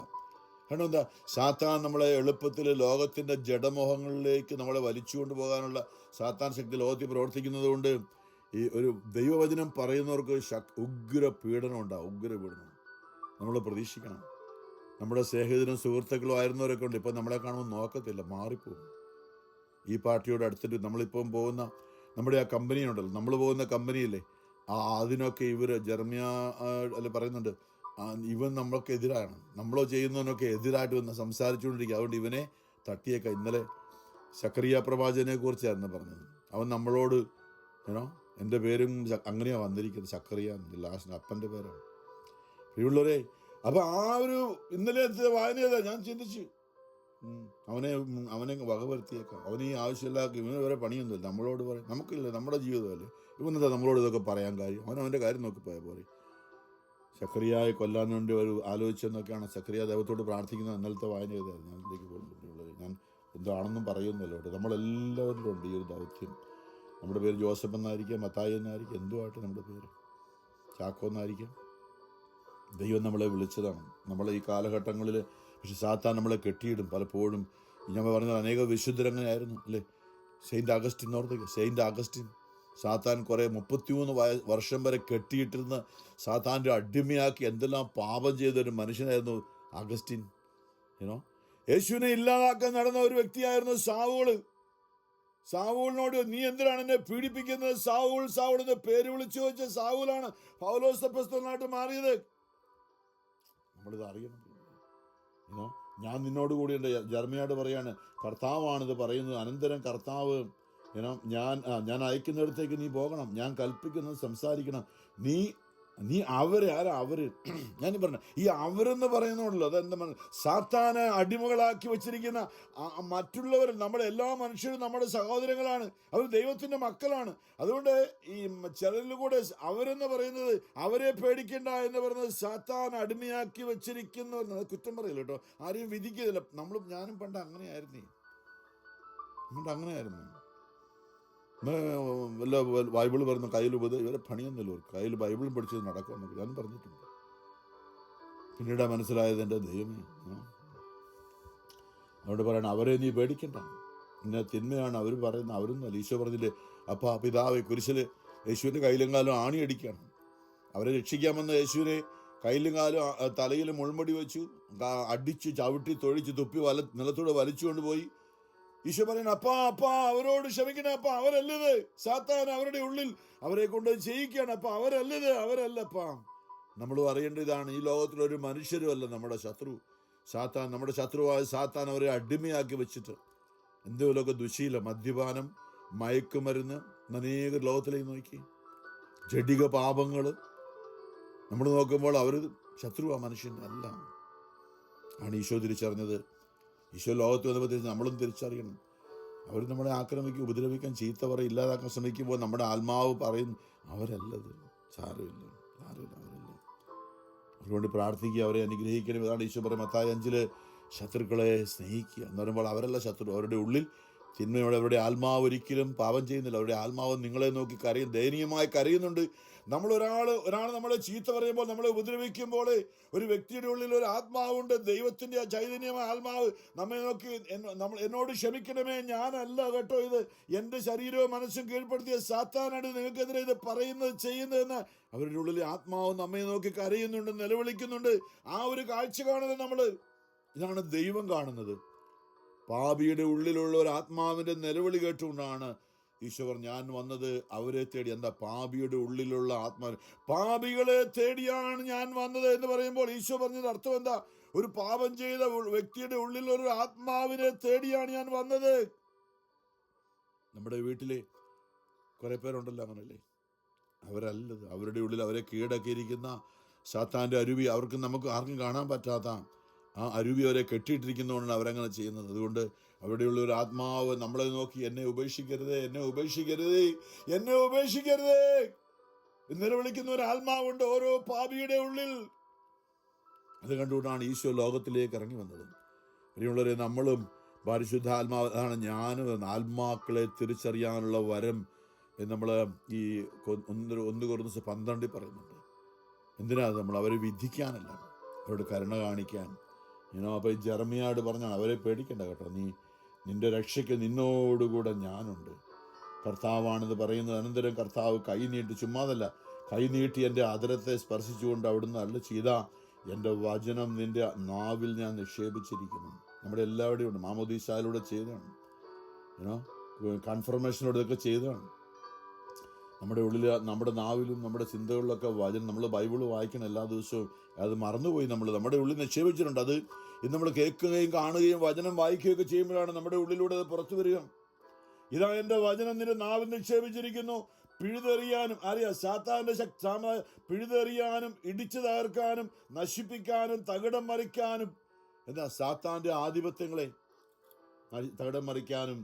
കാരണം എന്താ? സാത്താൻ നമ്മളെ എളുപ്പത്തിൽ ലോകത്തിൻ്റെ ജഡമോഹങ്ങളിലേക്ക് നമ്മളെ വലിച്ചുകൊണ്ട് പോകാനുള്ള സാത്താൻ ശക്തി ലോകത്തിൽ പ്രവർത്തിക്കുന്നത് കൊണ്ട് ഈ ഒരു ദൈവവചനം പറയുന്നവർക്ക് ഉഗ്ര പീഡനം ഉണ്ടാവും. ഉഗ്ര പീഡനം നമ്മൾ പ്രതീക്ഷിക്കണം. നമ്മുടെ സ്നേഹിതരും സുഹൃത്തുക്കളും ആയിരുന്നവരൊക്കെ ഉണ്ട്, ഇപ്പം നമ്മളെ കാണുമ്പോൾ നോക്കത്തില്ല, മാറിപ്പോകും. ഈ പാർട്ടിയോട് അടുത്തിട്ട് നമ്മളിപ്പം പോകുന്ന നമ്മുടെ ആ കമ്പനി ഉണ്ടല്ലോ, നമ്മൾ പോകുന്ന കമ്പനിയില്ലേ, അതിനൊക്കെ ഇവർ ജർമ്മിയ അല്ല പറയുന്നുണ്ട്, ഇവൻ നമ്മൾക്ക് എതിരാണ്, നമ്മളോ ചെയ്യുന്നതിനൊക്കെ എതിരായിട്ട് വന്ന് സംസാരിച്ചുകൊണ്ടിരിക്കുക. അതുകൊണ്ട് ഇവനെ തട്ടിയേക്കാം. ഇന്നലെ സക്കറിയ പ്രവാചകനെ കുറിച്ചായിരുന്നു പറഞ്ഞത്. അവൻ നമ്മളോട് എൻ്റെ പേരും അങ്ങനെയാണ് വന്നിരിക്കുന്നത്, സക്കറിയ ലാസ്റ്റ് അപ്പൻ്റെ പേരാണ്. പ്രിയമുള്ളവരെ, അപ്പം ആ ഒരു ഇന്നലെ വായനയതാ ഞാൻ ചിന്തിച്ചു, അവനെ വകവരുത്തിയേക്കാം. അവന് ഈ ആവശ്യമില്ലാത്ത ഇവന് വരെ പണിയൊന്നുമില്ല, നമ്മളോട് പറയും. നമുക്കില്ല, നമ്മുടെ ജീവിതമല്ലേ, ഇവനെന്താ നമ്മളോട് ഇതൊക്കെ പറയാൻ കാര്യം? അവൻ്റെ കാര്യം നോക്കി പോയാൽ പോലെ. സക്കറിയായെ കൊല്ലാൻ വേണ്ടി ഒരു ആലോചിച്ചെന്നൊക്കെയാണ് സക്കറിയ ദൈവത്തോട് പ്രാർത്ഥിക്കുന്നത്. ഇന്നലത്തെ വായന ചെയ്തായിരുന്നു. ഞാൻ ഇതിലേക്ക് പോകുന്നുള്ളത്, ഞാൻ എന്താണെന്നും പറയുന്നല്ലോ. നമ്മളെല്ലാവരിലും ഉണ്ട് ഈ ഒരു ദൗത്യം. നമ്മുടെ പേര് ജോസഫ് എന്നായിരിക്കാം, മത്തായി എന്നായിരിക്കാം, എന്തുമായിട്ട് നമ്മുടെ പേര് ചാക്കോ എന്നായിരിക്കാം. ദൈവം നമ്മളെ വിളിച്ചതാണ് നമ്മളെ ഈ കാലഘട്ടങ്ങളിൽ. പക്ഷെ സാത്താൻ നമ്മളെ കെട്ടിയിടും പലപ്പോഴും. ഞാൻ പറഞ്ഞത് അനേക വിശുദ്ധരങ്ങനെയായിരുന്നു അല്ലേ. സെയിൻറ്റ് അഗസ്റ്റിൻ ഓർത്തേക്ക്, സെയിൻറ്റ് അഗസ്റ്റിൻ സാത്താൻ കുറേ 33 വർഷം വരെ കെട്ടിയിട്ടിരുന്ന സാത്താൻ്റെ അടിമയാക്കി എന്തെല്ലാം പാപം ചെയ്തൊരു മനുഷ്യനായിരുന്നു അഗസ്റ്റിൻ. യേശുവിനെ ഇല്ലാതാക്കാൻ നടന്ന ഒരു വ്യക്തിയായിരുന്നു സാവൂള്. സാവൂളിനോട് നീ എന്തിനാണ് എന്നെ പീഡിപ്പിക്കുന്നത്? സാവൂൾ സാവൂൾ എന്ന് പേര് വിളിച്ചു ചോദിച്ച സാവൂലാണ് പൗലോസ് അപ്പോസ്തലനായിട്ട് മാറിയത്. നമ്മളിത് അറിയണം. ഞാൻ നിന്നോട് കൂടി എൻ്റെ ജർമ്മിയോട് പറയാണ്, കർത്താവാണിത് പറയുന്നത്. അനന്തരം കർത്താവ് ഞാൻ അയക്കുന്നിടത്തേക്ക് നീ പോകണം, ഞാൻ കൽപ്പിക്കുന്നത് സംസാരിക്കണം. നീ അവരെ ആരാ അവര്? ഞാൻ പറഞ്ഞ ഈ അവരെന്ന് പറയുന്നുണ്ടല്ലോ, അതെന്താ സാത്താനെ അടിമകളാക്കി വെച്ചിരിക്കുന്ന മറ്റുള്ളവർ. നമ്മുടെ എല്ലാ മനുഷ്യരും നമ്മുടെ സഹോദരങ്ങളാണ്, അവർ ദൈവത്തിൻ്റെ മക്കളാണ്. അതുകൊണ്ട് ഈ ചിലരിൽ കൂടെ അവരെന്ന് പറയുന്നത്, അവരെ പേടിക്കണ്ട എന്ന് പറയുന്നത് സാത്താൻ അടിമയാക്കി വെച്ചിരിക്കുന്നവർ. കുറ്റം പറയില്ല കേട്ടോ, ആരെയും വിധിക്കുന്നില്ല. ഞാനും പണ്ട് അങ്ങനെയായിരുന്നു. വല്ല ബൈബിൾ പറയുന്ന കയ്യിൽ ഇവരെ പണിയൊന്നുമില്ല, കയ്യിൽ ബൈബിളും പഠിച്ചത് നടക്കുമെന്നൊക്കെ ഞാൻ പറഞ്ഞിട്ടുണ്ട്. പിന്നീട് മനസ്സിലായത് എൻ്റെ ദൈവമേ. അതുകൊണ്ട് പറയണം, അവരെ നീ പേടിക്കണ്ട, ഇന്ന തിന്മയാണ് അവർ പറയുന്നത്. അവരൊന്നും ഈശോ പറഞ്ഞില്ലേ, അപ്പാ പിതാവെ കുരിശിൽ യേശുവിൻ്റെ കയ്യിലും കാലും ആണിയടിക്കണം. അവരെ രക്ഷിക്കാമെന്ന് യേശുവിനെ കയ്യിലും കാലും തലയിൽ മുൾമുടി വെച്ചു അടിച്ച് ചവിട്ടി തൊഴിച്ച് തുപ്പി നിലത്തൂടെ വലിച്ചുകൊണ്ട് പോയി. ഈശോ പറയണം, അപ്പാ അവരോട് ക്ഷമിക്കണം, അപ്പാ അവരല്ലത്. സാത്താൻ അവരുടെ ഉള്ളിൽ അവരെ കൊണ്ട് ചെയ്യിക്കുകയാണ്, അപ്പാ അവരല്ലപ്പാ. നമ്മളും അറിയേണ്ട ഇതാണ്, ഈ ലോകത്തിലൊരു മനുഷ്യരുമല്ല നമ്മുടെ ശത്രു. സാത്താൻ, നമ്മുടെ ശത്രുവായ സാത്താൻ അവരെ അടിമയാക്കി വെച്ചിട്ട് എന്തെങ്കിലുമൊക്കെ ദുശീലം, മദ്യപാനം, മയക്കുമരുന്ന്, അനേക ലോകത്തിലേക്ക് നോക്കി ജഡിക പാപങ്ങൾ നമ്മൾ നോക്കുമ്പോൾ അവർ ശത്രുവാ, മനുഷ്യൻ്റെ അല്ല ആണ് ഈശോ തിരിച്ചറിഞ്ഞത്. ഈശോ ലോകത്ത് വന്നപ്പോൾ നമ്മളും തിരിച്ചറിയണം. അവർ നമ്മളെ ആക്രമിക്കും, ഉപദ്രവിക്കാൻ, ചീത്ത പറയും, ഇല്ലാതാക്കാൻ ശ്രമിക്കുമ്പോൾ നമ്മുടെ ആത്മാവ് പറയും അവരല്ലത്, സാരമില്ല അവരല്ല. അതുകൊണ്ട് പ്രാർത്ഥിക്കുക, അവരെ അനുഗ്രഹിക്കണം. ഇതാണ് ഈശോ പറയും മത്തായി 5 ശത്രുക്കളെ സ്നേഹിക്കുക എന്ന് പറയുമ്പോൾ അവരല്ല ശത്രു, അവരുടെ ഉള്ളിൽ തിന്മയോടെ അവരുടെ ആത്മാവ് ഒരിക്കലും പാപം ചെയ്യുന്നില്ല. അവരുടെ ആത്മാവ് നിങ്ങളെ നോക്കി ദയനീയമായി കരയുന്നുണ്ട്. ഒരാൾ നമ്മളെ ചീത്ത പറയുമ്പോൾ, നമ്മളെ ഉപദ്രവിക്കുമ്പോൾ ഒരു വ്യക്തിയുടെ ഉള്ളിൽ ഒരു ആത്മാവുണ്ട്, ദൈവത്തിൻ്റെ ആ ചൈതന്യമായ ആത്മാവ് നമ്മെ നോക്കി എന്നോട് ക്ഷമിക്കണമേ, ഞാനല്ല കേട്ടോ ഇത്, എൻ്റെ ശരീരവും മനസ്സും കീഴ്പ്പെടുത്തിയ സാത്താനാണ് നിങ്ങൾക്കെതിരെ ഇത് പറയുന്നത് ചെയ്യുന്നതെന്ന് അവരുടെ ഉള്ളിൽ ആത്മാവ് നമ്മെ നോക്കി കരയുന്നുണ്ട്, നിലവിളിക്കുന്നുണ്ട്. ആ ഒരു കാഴ്ച കാണുന്നത് ഇതാണ് ദൈവം കാണുന്നത്. പാപിയുടെ ഉള്ളിലുള്ള ഒരു ആത്മാവിൻ്റെ നിലവിളി കേട്ടുകൊണ്ടാണ് ഈശോ ഞാൻ വന്നത് അവരെ തേടി. എന്താ? പാപിയുടെ ഉള്ളിലുള്ള ആത്മാവ്, പാപികളെ തേടിയാണ് ഞാൻ വന്നത് എന്ന് പറയുമ്പോൾ ഈശോ പറഞ്ഞത് അർത്ഥം എന്താ? ഒരു പാപം ചെയ്ത വ്യക്തിയുടെ ഉള്ളിലൊരു ആത്മാവിനെ തേടിയാണ് ഞാൻ വന്നത്. നമ്മുടെ വീട്ടിലെ കുറെ പേരുണ്ടല്ലോ അങ്ങനല്ലേ, അവരല്ലത്. അവരുടെ ഉള്ളിൽ അവരെ കീഴടക്കിയിരിക്കുന്ന സാത്താൻ്റെ അരുവി, അവർക്ക് നമുക്ക് ആർക്കും കാണാൻ പറ്റാത്ത ആ അരുവി അവരെ കെട്ടിയിട്ടിരിക്കുന്നതുകൊണ്ടാണ് അവരങ്ങനെ ചെയ്യുന്നത്. അതുകൊണ്ട് അവിടെയുള്ള ഒരു ആത്മാവ് നമ്മളെ നോക്കി എന്നെ ഉപേക്ഷിക്കരുതേ നിലവിളിക്കുന്ന ഒരു ആത്മാവുണ്ട് ഓരോ പാപിയുടെ ഉള്ളിൽ. അത് കണ്ടുകൊണ്ടാണ് ഈശോ ലോകത്തിലേക്ക് ഇറങ്ങി വന്നത്. പ്രിയമുള്ളവരെ, നമ്മളും പരിശുദ്ധാത്മാവാണ് ഞാനും ആത്മാക്കളെ തിരിച്ചറിയാനുള്ള വരം നമ്മൾ ഈ 1 കൊരിന്ത്യർ 12 പറയുന്നുണ്ട്. എന്തിനാ? നമ്മൾ അവരെ വിധിക്കാനല്ല, അവരോട് കരുണ കാണിക്കാൻ. അപ്പോൾ ഈ ജെറമ്യായോട് പറഞ്ഞാണ്, അവരെ പേടിക്കണ്ട കേട്ടോ, നിന്റെ രക്ഷയ്ക്ക് നിന്നോടുകൂടെ ഞാനുണ്ട്. കർത്താവാണെന്ന് പറയുന്നത്. അനന്തരം കർത്താവ് കൈ നീട്ടി, ചുമ്മാതല്ല, കൈ നീട്ടി എൻ്റെ അധരത്തെ സ്പർശിച്ചുകൊണ്ട് അവിടുന്ന് അരുളി ചെയ്ത, എൻ്റെ വചനം നിന്റെ നാവിൽ ഞാൻ നിക്ഷേപിച്ചിരിക്കുന്നു. നമ്മുടെ എല്ലാവരുടെയും ഉണ്ട്. മാമോദീസായിലൂടെ ചെയ്തതാണ്, കൺഫർമേഷനിലൂടെ ഇതൊക്കെ ചെയ്തതാണ്. നമ്മുടെ ഉള്ളിൽ, നമ്മുടെ നാവിലും നമ്മുടെ ചിന്തകളിലൊക്കെ വചനം, നമ്മൾ ബൈബിൾ വായിക്കണം എല്ലാ ദിവസവും. അത് മറന്നുപോയി, നമ്മുടെ ഉള്ളിൽ നിക്ഷേപിച്ചിട്ടുണ്ട്. അത് ഇന്ന് നമ്മൾ കേൾക്കുകയും കാണുകയും വചനം വായിക്കുകയൊക്കെ ചെയ്യുമ്പോഴാണ് നമ്മുടെ ഉള്ളിലൂടെ അത് പുറത്തു വരിക. ഇതാ എൻ്റെ വചനം നിന്റെ നാവിൽ നിക്ഷേപിച്ചിരിക്കുന്നു. പിഴുതെറിയാനും, അറിയാം, സാത്താന്റെ പിഴുതെറിയാനും, ഇടിച്ചു തകർക്കാനും, നശിപ്പിക്കാനും, തകിടം മറിക്കാനും, എന്താ സാത്താന്റെ ആധിപത്യങ്ങളെ തകിടം മറിക്കാനും,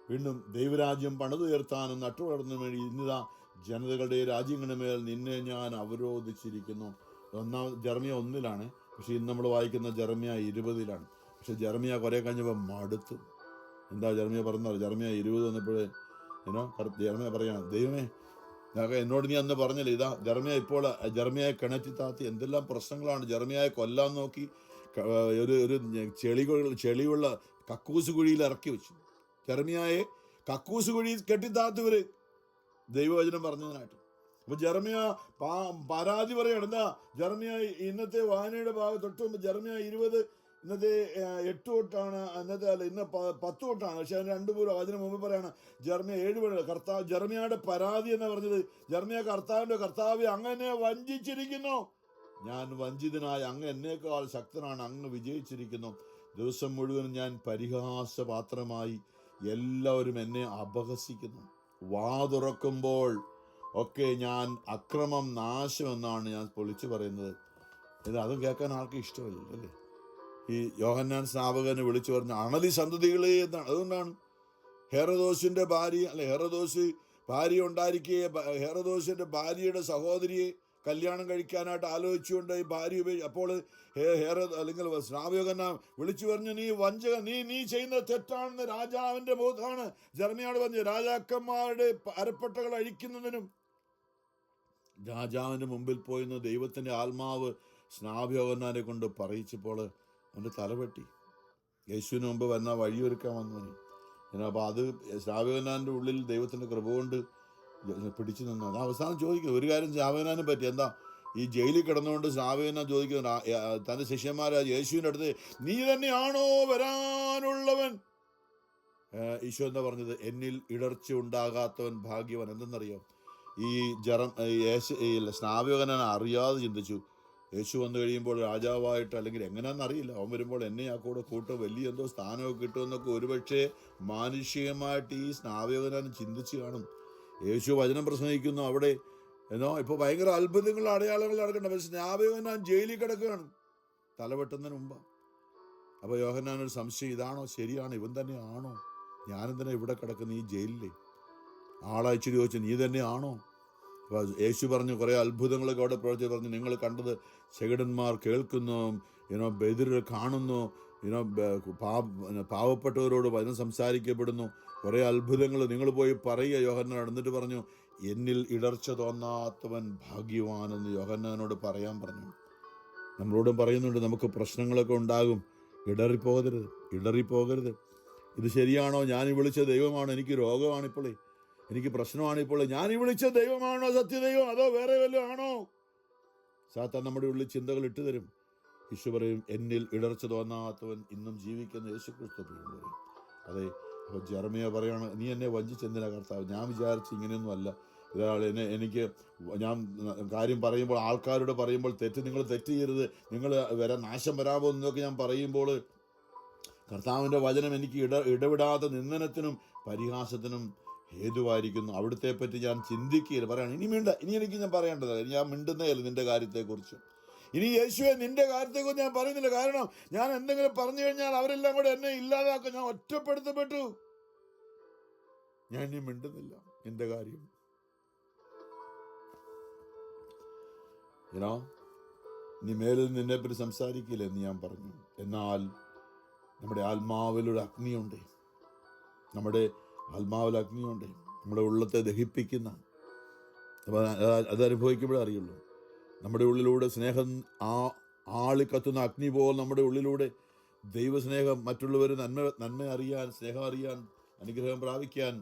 വീണ്ടും ദൈവരാജ്യം പണിതുയർത്താനും നട്ടുവളർന്നു വേണ്ടി ഇന്നിതാ ജനതകളുടെ രാജ്യങ്ങളുടെ മേൽ നിന്നെ ഞാൻ അവരോധിച്ചിരിക്കുന്നു. ജെറമ്യ 1 പക്ഷെ ഇന്ന് നമ്മൾ വായിക്കുന്ന ജെറമ്യ 20. പക്ഷെ ജെറമ്യ കുറെ കഴിഞ്ഞപ്പോൾ മടുത്തു. എന്താ ജെറമ്യ പറഞ്ഞത്? ജെറമ്യ 20 വന്നപ്പോഴേ ജെറമ്യ പറയാണ്, ദൈവമേ, എന്നോട് നീ അന്ന് പറഞ്ഞില്ല, ഇതാ ജെറമ്യയെ കിണറ്റി താത്തി എന്തെല്ലാം പ്രശ്നങ്ങളാണ്. ജെറമ്യയെ കൊല്ലാൻ നോക്കി, ഒരു ചെളിയുള്ള കക്കൂസ് കുഴിയിൽ ഇറക്കി വെച്ചു. ജെറമ്യയെ കക്കൂസ് കുഴിയിൽ കെട്ടിത്താത്തവര് ദൈവവചനം പറഞ്ഞതിനായിട്ട്. അപ്പൊ ജെറമ്യ പരാതി പറയാണ്. എന്താ ജെറമ്യ ഇന്നത്തെ വായനയുടെ തൊട്ട് മുമ്പ് ജെറമ്യ 20 ഇന്നത്തെ 8 തൊട്ടാണ്, ഇന്ന് 10 തൊട്ടാണ്. പക്ഷെ അതിന് 2 അതിന് മുമ്പ് പറയാണ് ജെറമ്യ 7 ജെറമ്യയുടെ പരാതി എന്ന് പറഞ്ഞത്, ജെറമ്യ കർത്താവെ അങ്ങനെ വഞ്ചിച്ചിരിക്കുന്നു, ഞാൻ വഞ്ചിതനായ അങ്ങ് എന്നേക്കാൾ ശക്തനാണ്, അങ്ങ് വിജയിച്ചിരിക്കുന്നു. ദിവസം മുഴുവൻ ഞാൻ പരിഹാസപാത്രമായി, എല്ലാവരും എന്നെ അപഹസിക്കുന്നു. വാ തുറക്കുമ്പോൾ ഒക്കെ ഞാൻ അക്രമം, നാശം എന്നാണ് ഞാൻ പൊളിച്ചു പറയുന്നത്. അതും കേൾക്കാൻ ആർക്കും ഇഷ്ടമല്ല അല്ലേ? ഈ യോഹന്നാൻ സ്നാപകനെ വിളിച്ചു പറഞ്ഞ അണലി സന്തതികളെ എന്നാണ്. അതുകൊണ്ടാണ് ഹെറോദോസിന്റെ ഭാര്യ ഉണ്ടായിരിക്കെ ഹെറോദോസിന്റെ ഭാര്യയുടെ സഹോദരിയെ കല്യാണം കഴിക്കാനായിട്ട് ആലോചിച്ചുകൊണ്ട് ഈ ഭാര്യ അപ്പോൾ അല്ലെങ്കിൽ സ്നാപകനെ വിളിച്ചു പറഞ്ഞു, നീ വഞ്ചക, നീ ചെയ്യുന്ന തെറ്റാണെന്ന് രാജാവിന്റെ ബോധമാണ്. ജെറമ്യയോട് പറഞ്ഞു, രാജാക്കന്മാരുടെ അരപ്പട്ടകൾ അഴിക്കുന്നതിനും രാജാവിന്റെ മുമ്പിൽ പോയിന്ന് ദൈവത്തിന്റെ ആത്മാവ് സ്നാപകനെ കൊണ്ട് പറയിച്ചപ്പോൾ അവൻ്റെ തലവെട്ടി. യേശുവിന് മുമ്പ് വന്ന വഴിയൊരുക്കാൻ വന്നവന്. അപ്പോൾ അത് സ്നാപകന്റെ ഉള്ളിൽ ദൈവത്തിന്റെ കൃപ കൊണ്ട് പിടിച്ചു നിന്നു. അത് അവസാനം ചോദിക്കും ഒരു കാര്യം സ്നാപകനും പറ്റി. എന്താ ഈ ജയിലിൽ കിടന്നുകൊണ്ട് സ്നാപകനെ ചോദിക്കുന്ന തന്റെ ശിഷ്യന്മാരെ യേശുവിൻ്റെ അടുത്ത്, നീ തന്നെയാണോ വരാനുള്ളവൻ? ഈശോ എന്താ പറഞ്ഞത്? എന്നിൽ ഇടർച്ച ഉണ്ടാകാത്തവൻ ഭാഗ്യവൻ. എന്തെന്നറിയോ? ഈ സ്നാപകനെ അറിയാതെ ചിന്തിച്ചു, യേശു വന്നു കഴിയുമ്പോൾ രാജാവായിട്ട്, അല്ലെങ്കിൽ എങ്ങനെയാണെന്നറിയില്ല, അവൻ വരുമ്പോൾ എന്നെ ആ കൂടെ കൂട്ടും, വലിയ എന്തോ സ്ഥാനമൊക്കെ കിട്ടുമെന്നൊക്കെ ഒരുപക്ഷെ മാനുഷികമായിട്ട് ഈ സ്നാപകനെ ചിന്തിച്ച് കാണും. യേശു വചനം പ്രസംഗിക്കുന്നു അവിടെ, ഇപ്പോൾ ഭയങ്കര അത്ഭുതങ്ങൾ, അടയാളങ്ങൾ നടക്കണ്ട. പക്ഷെ സ്നാപകൻ ജയിലിൽ കിടക്കുകയാണ് തലവെട്ടുന്നതിന് മുമ്പ്. അപ്പോൾ യോഹന്നാനൊരു സംശയം, ഇതാണോ ശരിയാണോ, ഇവൻ തന്നെ ആണോ, ഞാനെന്തിനാ ഇവിടെ കിടക്കുന്ന ഈ ജയിലിൽ? ആളയച്ചു ചോദിച്ചു, നീ തന്നെ ആണോ? അപ്പോൾ യേശു പറഞ്ഞു, കുറേ അത്ഭുതങ്ങളൊക്കെ അവിടെ പ്രവർത്തിച്ച് പറഞ്ഞു, നിങ്ങൾ കണ്ടത് ചെകിടന്മാർ കേൾക്കുന്നു, ബധിരർ കാണുന്നു, പാവപ്പെട്ടവരോട് വചനം സംസാരിക്കപ്പെടുന്നു, കുറേ അത്ഭുതങ്ങൾ നിങ്ങൾ പോയി പറയുക യോഹന്നാൻ. എന്നിട്ട് പറഞ്ഞു, എന്നിൽ ഇടർച്ച തോന്നാത്തവൻ ഭാഗ്യവാനെന്ന് യോഹന്നാനോട് പറയാൻ പറഞ്ഞു. നമ്മളോടും പറയുന്നുണ്ട്, നമുക്ക് പ്രശ്നങ്ങളൊക്കെ ഉണ്ടാകും, ഇടറിപ്പോകരുത്. ഇത് ശരിയാണോ? ഞാൻ വിളിച്ച ദൈവമാണോ? എനിക്ക് രോഗമാണിപ്പോൾ, എനിക്ക് പ്രശ്നമാണിപ്പോൾ, ഞാൻ വിളിച്ച ദൈവമാണോ സത്യദൈവം, അതോ വേറെ വല്ലതും ആണോ? സാത്താൻ നമ്മുടെ ഉള്ളിൽ ചിന്തകൾ ഇട്ടു തരും. യേശു പറയും, എന്നിൽ ഇടർച്ച തോന്നാത്തവൻ ഇന്നും ജീവിക്കുന്ന യേശുക്രിസ്തു പറയും. അതെ, അപ്പോൾ ജെറമ്യ പറയാണ്, നീ എന്നെ വഞ്ചിച്ചെന്തിനാ കർത്താവ്? ഞാൻ വിചാരിച്ച് ഇങ്ങനെയൊന്നും അല്ല. എനിക്ക് ഞാൻ കാര്യം പറയുമ്പോൾ, ആൾക്കാരോട് പറയുമ്പോൾ നിങ്ങൾ തെറ്റ് ചെയ്യരുത്, നിങ്ങൾ നാശം വരാമോ എന്നൊക്കെ ഞാൻ പറയുമ്പോൾ കർത്താവിൻ്റെ വചനം എനിക്ക് ഇടവിടാത്ത നിന്ദനത്തിനും പരിഹാസത്തിനും ഹേതുവായിരിക്കുന്നു. അവിടുത്തെ പറ്റി ഞാൻ ചിന്തിക്കുകയില്ല. പറയാണ്, ഇനി എനിക്ക് ഞാൻ പറയേണ്ടത്, ഞാൻ മിണ്ടുന്നതല്ല നിന്റെ കാര്യത്തെക്കുറിച്ച്. ഇനി യേശുവെ നിന്റെ കാര്യത്തെക്കുറിച്ച് ഞാൻ പറയുന്നില്ല. കാരണം ഞാൻ എന്തെങ്കിലും പറഞ്ഞു കഴിഞ്ഞാൽ അവരെല്ലാം കൂടെ എന്നെ ഇല്ലാതാക്കും, ഞാൻ ഒറ്റപ്പെടുത്തപ്പെട്ടു. ഞാൻ ഇനി മിണ്ടുന്നില്ല നിന്റെ കാര്യം. നീ മേലിൽ നിന്നെപ്പറ്റി സംസാരിക്കില്ല എന്ന് ഞാൻ പറഞ്ഞു. എന്നാൽ നമ്മുടെ ആത്മാവിലൊരു അഗ്നിയുണ്ട്. നമ്മുടെ ഉള്ളത്തെ ദഹിപ്പിക്കുന്ന. അപ്പോൾ അത് അനുഭവിക്കുമ്പോഴേ അറിയുള്ളൂ. നമ്മുടെ ഉള്ളിലൂടെ സ്നേഹം ആളിക്കത്തുന്ന അഗ്നി പോൽ നമ്മുടെ ഉള്ളിലൂടെ ദൈവസ്നേഹം, മറ്റുള്ളവർ നന്മ അറിയാൻ, സ്നേഹം അറിയാൻ, അനുഗ്രഹം പ്രാപിക്കാൻ.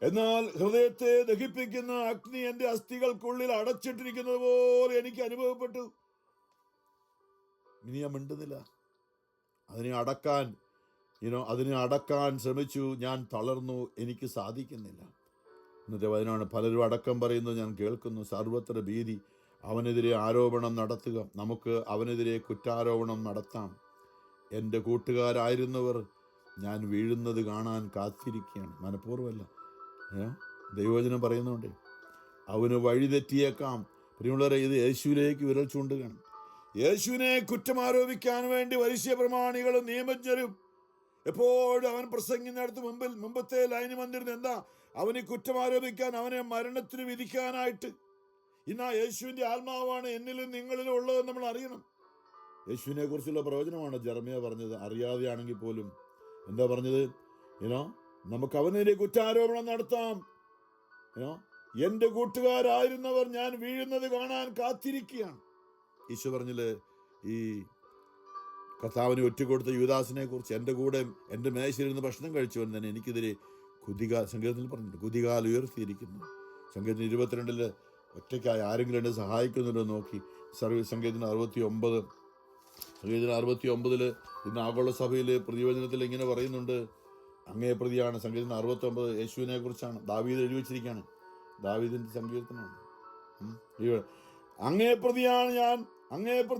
എന്നാൽ ഹൃദയത്തെ ദഹിപ്പിക്കുന്ന അഗ്നി എൻ്റെ അസ്ഥികൾക്കുള്ളിൽ അടച്ചിട്ടിരിക്കുന്നത് പോലെ എനിക്ക് അനുഭവപ്പെട്ടു. ഇനി ഞാൻ മിണ്ടുന്നില്ല. അതിനെ അടക്കാൻ ശ്രമിച്ചു. ഞാൻ തളർന്നു. എനിക്ക് സാധിക്കുന്നില്ല. ഇന്നത്തെ വചനമാണ്. പലരും അടക്കം പറയുന്നത് ഞാൻ കേൾക്കുന്നു. സർവത്ര ഭീതി. അവനെതിരെ ആരോപണം നടത്തുക. നമുക്ക് അവനെതിരെ കുറ്റാരോപണം നടത്താം. എൻ്റെ കൂട്ടുകാരായിരുന്നവർ ഞാൻ വീഴുന്നത് കാണാൻ കാത്തിരിക്കുകയാണ്. മനഃപൂർവ്വമല്ല, ദൈവവചനം പറയുന്നുണ്ട്. അവന് വഴിതെറ്റിയേക്കാം. പ്രിയമുള്ളവരെ, ഇത് യേശുവിലേക്ക് വിരൽ ചൂണ്ടുകയാണ്. യേശുവിനെ കുറ്റമാരോപിക്കാൻ വേണ്ടി പരീശ പ്രമാണികളും നിയമജ്ഞരും എപ്പോഴും അവൻ പ്രസംഗിക്കുന്നിടത്ത് മുമ്പത്തെ ലൈന് വന്നിരുന്നത് എന്താ? അവനെ കുറ്റമാരോപിക്കാൻ, അവനെ മരണത്തിന് വിധിക്കാനായിട്ട്. ഇന്ന് യേശുവിൻ്റെ ആത്മാവാണ് എന്നിലും നിങ്ങളിലും ഉള്ളതെന്ന് നമ്മൾ അറിയണം. യേശുവിനെ കുറിച്ചുള്ള പ്രവചനമാണ് ജെറമ്യാ പറഞ്ഞത്. അറിയാതെയാണെങ്കിൽ പോലും എന്താ പറഞ്ഞത്? നമുക്ക് അവനെതിരെ കുറ്റാരോപണം നടത്താം. എൻ്റെ കൂട്ടുകാരായിരുന്നവർ ഞാൻ വീഴുന്നത് കാണാൻ കാത്തിരിക്കുകയാണ്. ഈശോ പറഞ്ഞില്ലേ, ഈ കർത്താവിന് ഒറ്റുകൊടുത്ത യൂദാസിനെ കുറിച്ച്, എൻ്റെ കൂടെ എൻ്റെ മേശയിരുന്ന് ഭക്ഷണം കഴിച്ചവൻ തന്നെ എനിക്കെതിരെ സങ്കീർത്തനത്തിൽ പറഞ്ഞിട്ടുണ്ട്, കുതികാൽ ഉയർത്തിയിരിക്കുന്നു. സങ്കീർത്തനം 22 ഒറ്റയ്ക്കായി ആരെങ്കിലും എന്നെ സഹായിക്കുന്നുണ്ടോ നോക്കി. സങ്കീർത്തനം 69 ഇന്ന് ആഗോള സഭയിൽ പ്രതിവചനത്തിൽ ഇങ്ങനെ പറയുന്നുണ്ട്. അങ്ങേ പ്രതിയാണ്. സങ്കീർത്തനം 69 യേശുവിനെ കുറിച്ചാണ്. ദാവീദ് എഴുതി വെച്ചിരിക്കുകയാണ്. ദാവീദിന്റെ സങ്കീർത്തനമാണ്. അങ്ങേ പ്രതിയാണ് ഞാൻ.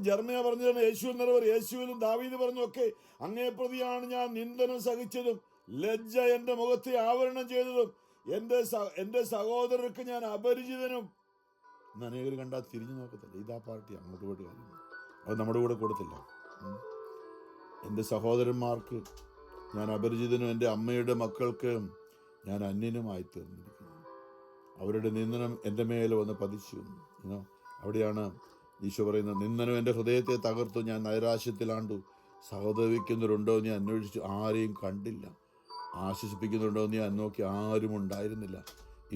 ജെറമ്യാ പറഞ്ഞതാണ് യേശുവിൽ നിറവർ. യേശുവിലും ദാവീദ് പറഞ്ഞു ഒക്കെ അങ്ങേ പ്രതിയാണ് ഞാൻ. നിന്ദനം സഹിച്ചതും ലജ്ജ എൻ്റെ മുഖത്തെ ആവരണം ചെയ്തതും എൻ്റെ സഹോദരർക്ക് ഞാൻ അപരിചിതനും. ഇന്ന് അനേകർ കണ്ടാൽ തിരിഞ്ഞു നോക്കത്തില്ല. ഇതാ പാർട്ടി, അങ്ങോട്ട് പോയിട്ട് കാര്യം. അത് നമ്മുടെ കൂടെ കൊടുത്തില്ല. എൻ്റെ സഹോദരന്മാർക്ക് ഞാൻ അപരിചിതനും എൻ്റെ അമ്മയുടെ മക്കൾക്ക് ഞാൻ അന്യനുമായി തീർന്നിരിക്കുന്നു. അവരുടെ നിന്ദനം എൻ്റെ മേലെ വന്ന് പതിച്ചു. അവിടെയാണ് ഈശോ പറയുന്നത്, നിന്ദനം എൻ്റെ ഹൃദയത്തെ തകർത്തു. ഞാൻ നൈരാശ്യത്തിലാണ്ടു. സഹോദരിക്കുന്നവരുണ്ടോ എന്ന് ഞാൻ അന്വേഷിച്ചു, ആരെയും കണ്ടില്ല. ആശ്വസിപ്പിക്കുന്നുണ്ടോ എന്ന് ഞാൻ നോക്കി, ആരും ഉണ്ടായിരുന്നില്ല.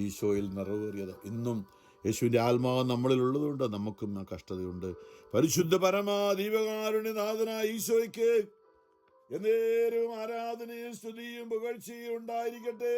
ഈശോയിൽ നിറവേറിയത്. ഇന്നും യേശുവിൻ്റെ ആത്മാവ് നമ്മളിൽ ഉള്ളതുകൊണ്ട് നമുക്കും ആ കഷ്ടതയുണ്ട്. പരിശുദ്ധ പരമാദീപകാരുണ്യനാഥനായ ഈശോയ്ക്ക് എന്നേരവും ആരാധനയും സ്തുതിയും പുകഴ്ചയും ഉണ്ടായിരിക്കട്ടെ.